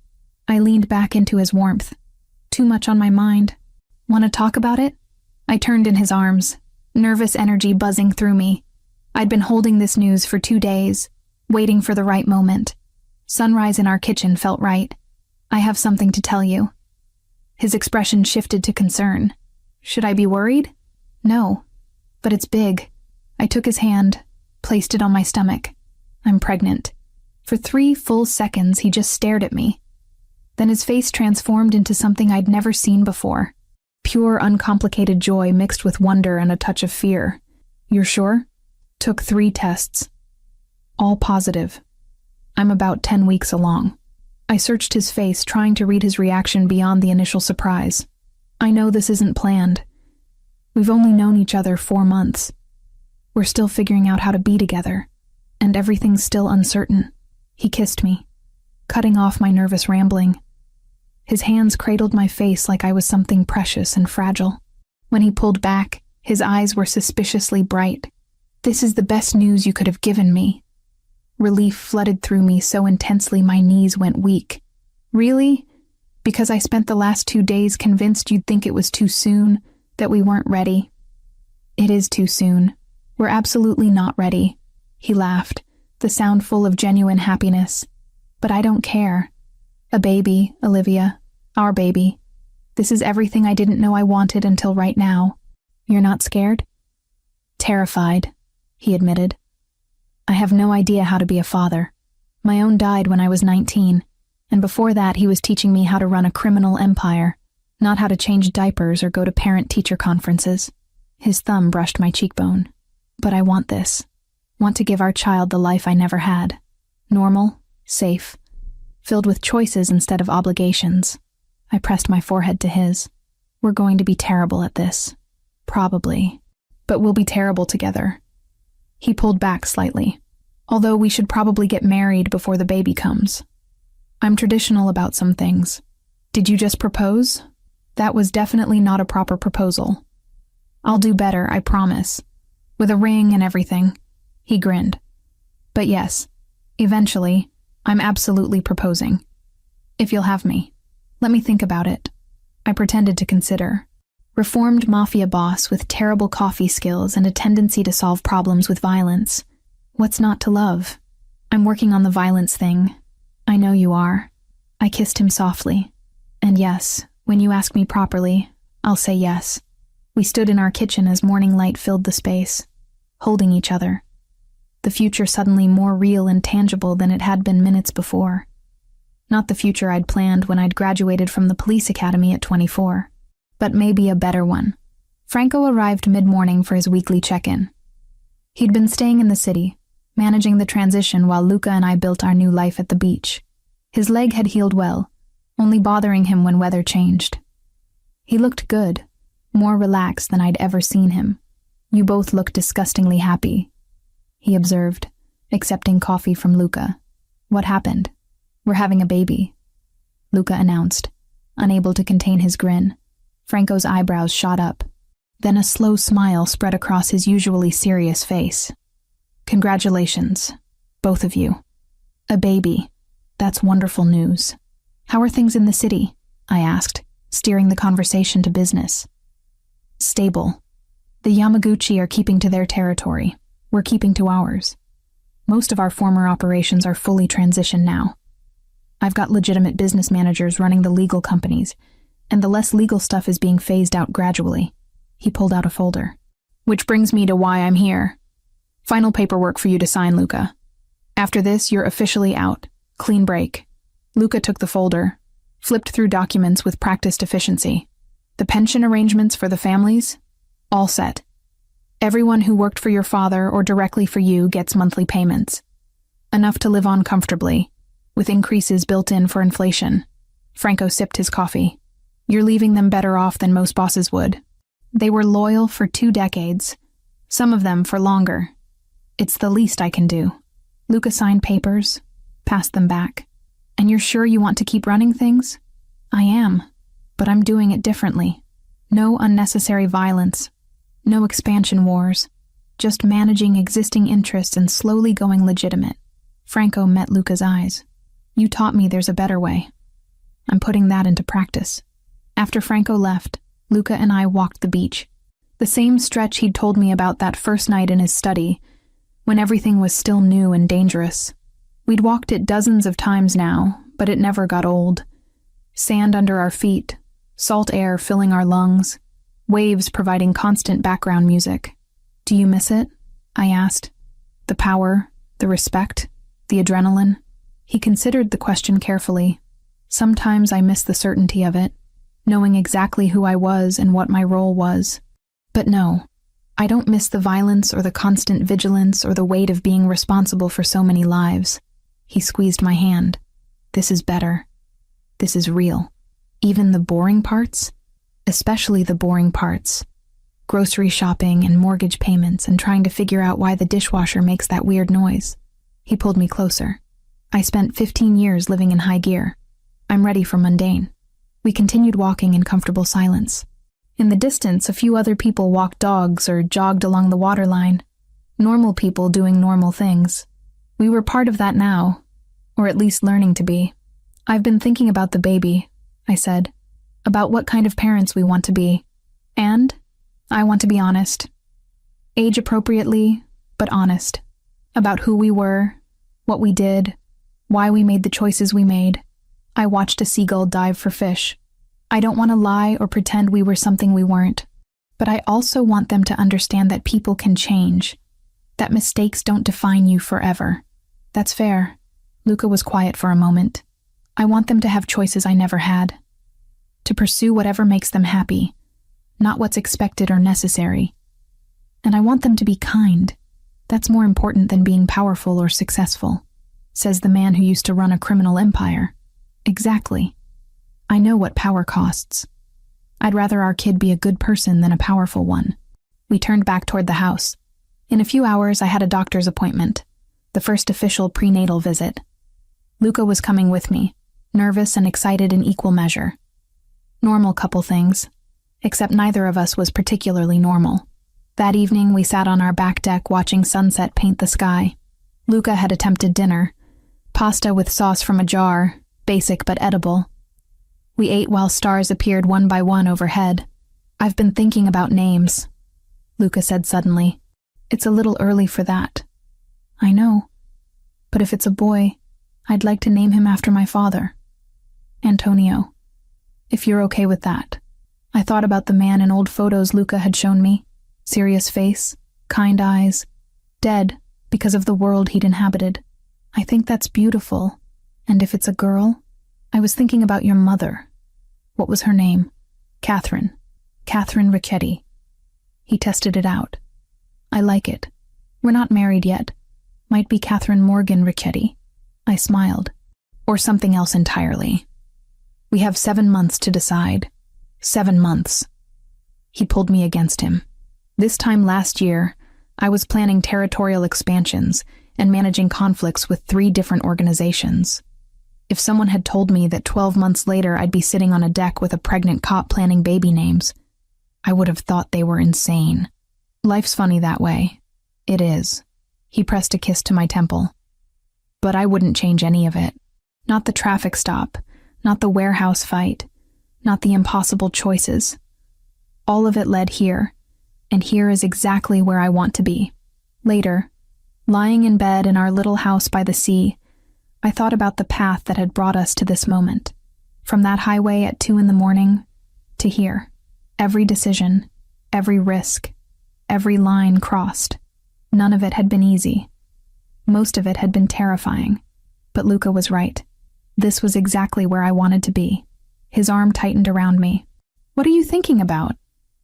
A: I leaned back into his warmth. Too much on my mind. "Want to talk about it?" I turned in his arms, nervous energy buzzing through me. I'd been holding this news for 2 days, waiting for the right moment. Sunrise in our kitchen felt right. "I have something to tell you." His expression shifted to concern. Should I be worried? No, but it's big. I took his hand, placed it on my stomach. "I'm pregnant." For 3 full seconds, he just stared at me. Then his face transformed into something I'd never seen before. Pure, uncomplicated joy mixed with wonder and a touch of fear. "You're sure?" Took 3 tests. All positive. I'm about 10 weeks along. I searched his face, trying to read his reaction beyond the initial surprise. "I know this isn't planned. We've only known each other 4 months. We're still figuring out how to be together, and everything's still uncertain." He kissed me, cutting off my nervous rambling. His hands cradled my face like I was something precious and fragile. When he pulled back, his eyes were suspiciously bright. "This is the best news you could have given me." Relief flooded through me so intensely my knees went weak. "Really? Because I spent the last 2 days convinced you'd think it was too soon, that we weren't ready." "It is too soon. We're absolutely not ready." He laughed, the sound full of genuine happiness. "But I don't care. A baby, Olivia. Our baby. This is everything I didn't know I wanted until right now." "You're not scared?" "Terrified," he admitted. "I have no idea how to be a father. My own died when I was 19, and before that he was teaching me how to run a criminal empire, not how to change diapers or go to parent-teacher conferences." His thumb brushed my cheekbone. "But I want this. Want to give our child the life I never had. Normal, safe, filled with choices instead of obligations." I pressed my forehead to his. "We're going to be terrible at this. Probably. But we'll be terrible together." He pulled back slightly. "Although we should probably get married before the baby comes. I'm traditional about some things." "Did you just propose?" "That was definitely not a proper proposal." "I'll do better, I promise. With a ring and everything." He grinned. "But yes, eventually, I'm absolutely proposing. If you'll have me. Let me think about it." I pretended to consider. Reformed mafia boss with terrible coffee skills and a tendency to solve problems with violence. What's not to love? "I'm working on the violence thing." "I know you are." I kissed him softly. "And yes, when you ask me properly, I'll say yes." We stood in our kitchen as morning light filled the space, holding each other. The future suddenly more real and tangible than it had been minutes before. Not the future I'd planned when I'd graduated from the police academy at 24. But maybe a better one. Franco arrived mid-morning for his weekly check-in. He'd been staying in the city, managing the transition while Luca and I built our new life at the beach. His leg had healed well, only bothering him when weather changed. He looked good, more relaxed than I'd ever seen him. "You both look disgustingly happy," he observed, accepting coffee from Luca. "What happened?" "We're having a baby," Luca announced, unable to contain his grin. Franco's eyebrows shot up. Then a slow smile spread across his usually serious face. "Congratulations, both of you. A baby. That's wonderful news." "How are things in the city?" I asked, steering the conversation to business. "Stable. The Yamaguchi are keeping to their territory. We're keeping to ours. Most of our former operations are fully transitioned now. I've got legitimate business managers running the legal companies, and the less legal stuff is being phased out gradually." He pulled out a folder. "Which brings me to why I'm here. Final paperwork for you to sign, Luca. After this, you're officially out. Clean break." Luca took the folder, flipped through documents with practiced efficiency. "The pension arrangements for the families? All set. Everyone who worked for your father or directly for you gets monthly payments. Enough to live on comfortably, with increases built in for inflation. Franco sipped his coffee. You're leaving them better off than most bosses would. They were loyal for 2 decades, some of them for longer. It's the least I can do. Luca signed papers, passed them back. And you're sure you want to keep running things? I am, but I'm doing it differently. No unnecessary violence, no expansion wars, just managing existing interests and slowly going legitimate. Franco met Luca's eyes. You taught me there's a better way. I'm putting that into practice. After Franco left, Luca and I walked the beach. The same stretch he'd told me about that first night in his study, when everything was still new and dangerous. We'd walked it dozens of times now, but it never got old. Sand under our feet, salt air filling our lungs, waves providing constant background music. Do you miss it? I asked. The power, the respect, the adrenaline. He considered the question carefully. Sometimes I miss the certainty of it, knowing exactly who I was and what my role was. But no, I don't miss the violence or the constant vigilance or the weight of being responsible for so many lives. He squeezed my hand. This is better. This is real. Even the boring parts? Especially the boring parts. Grocery shopping and mortgage payments and trying to figure out why the dishwasher makes that weird noise. He pulled me closer. I spent 15 years living in high gear. I'm ready for mundane. We continued walking in comfortable silence. In the distance, a few other people walked dogs or jogged along the waterline. Normal people doing normal things. We were part of that now, or at least learning to be. I've been thinking about the baby, I said, about what kind of parents we want to be. And I want to be honest. Age appropriately, but honest. About who we were, what we did, why we made the choices we made. I watched a seagull dive for fish. I don't want to lie or pretend we were something we weren't. But I also want them to understand that people can change, that mistakes don't define you forever. That's fair. Luca was quiet for a moment. I want them to have choices I never had. To pursue whatever makes them happy, not what's expected or necessary. And I want them to be kind. That's more important than being powerful or successful, says the man who used to run a criminal empire. Exactly. I know what power costs. I'd rather our kid be a good person than a powerful one. We turned back toward the house. In a few hours, I had a doctor's appointment, the first official prenatal visit. Luca was coming with me, nervous and excited in equal measure. Normal couple things, except neither of us was particularly normal. That evening, we sat on our back deck watching sunset paint the sky. Luca had attempted dinner, pasta with sauce from a jar, basic but edible. We ate while stars appeared one by one overhead. I've been thinking about names, Luca said suddenly. It's a little early for that. I know. But if it's a boy, I'd like to name him after my father. Antonio. If you're okay with that. I thought about the man in old photos Luca had shown me. Serious face, kind eyes, dead because of the world he'd inhabited. I think that's beautiful. And if it's a girl, I was thinking about your mother. What was her name? Catherine. Catherine Ricchetti. He tested it out. I like it. We're not married yet. Might be Catherine Morgan Ricchetti. I smiled. Or something else entirely. We have 7 months to decide. 7 months. He pulled me against him. This time last year, I was planning territorial expansions and managing conflicts with 3 different organizations. If someone had told me that 12 months later I'd be sitting on a deck with a pregnant cop planning baby names, I would have thought they were insane. Life's funny that way. It is. He pressed a kiss to my temple. But I wouldn't change any of it. Not the traffic stop, not the warehouse fight, not the impossible choices. All of it led here, and here is exactly where I want to be. Later, lying in bed in our little house by the sea, I thought about the path that had brought us to this moment. From that highway at 2 a.m. to here. Every decision, every risk, every line crossed. None of it had been easy. Most of it had been terrifying. But Luca was right. This was exactly where I wanted to be. His arm tightened around me. What are you thinking about?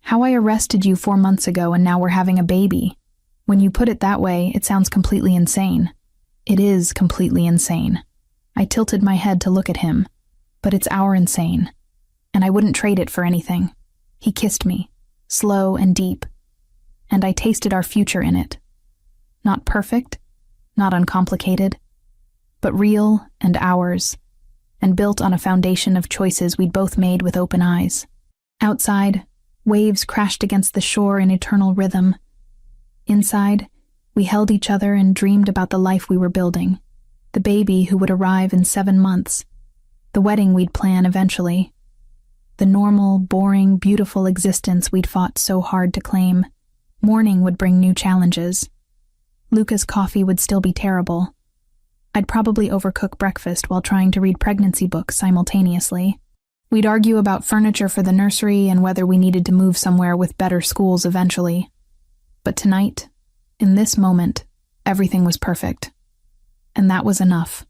A: How I arrested you 4 months ago and now we're having a baby. When you put it that way, it sounds completely insane. It is completely insane. I tilted my head to look at him, but it's our insane, and I wouldn't trade it for anything. He kissed me, slow and deep, and I tasted our future in it. Not perfect, not uncomplicated, but real and ours, and built on a foundation of choices we'd both made with open eyes. Outside, waves crashed against the shore in eternal rhythm. Inside, we held each other and dreamed about the life we were building, the baby who would arrive in 7 months, the wedding we'd plan eventually, the normal, boring, beautiful existence we'd fought so hard to claim. Morning would bring new challenges. Luca's coffee would still be terrible. I'd probably overcook breakfast while trying to read pregnancy books simultaneously. We'd argue about furniture for the nursery and whether we needed to move somewhere with better schools eventually. But tonight, in this moment, everything was perfect. And that was enough.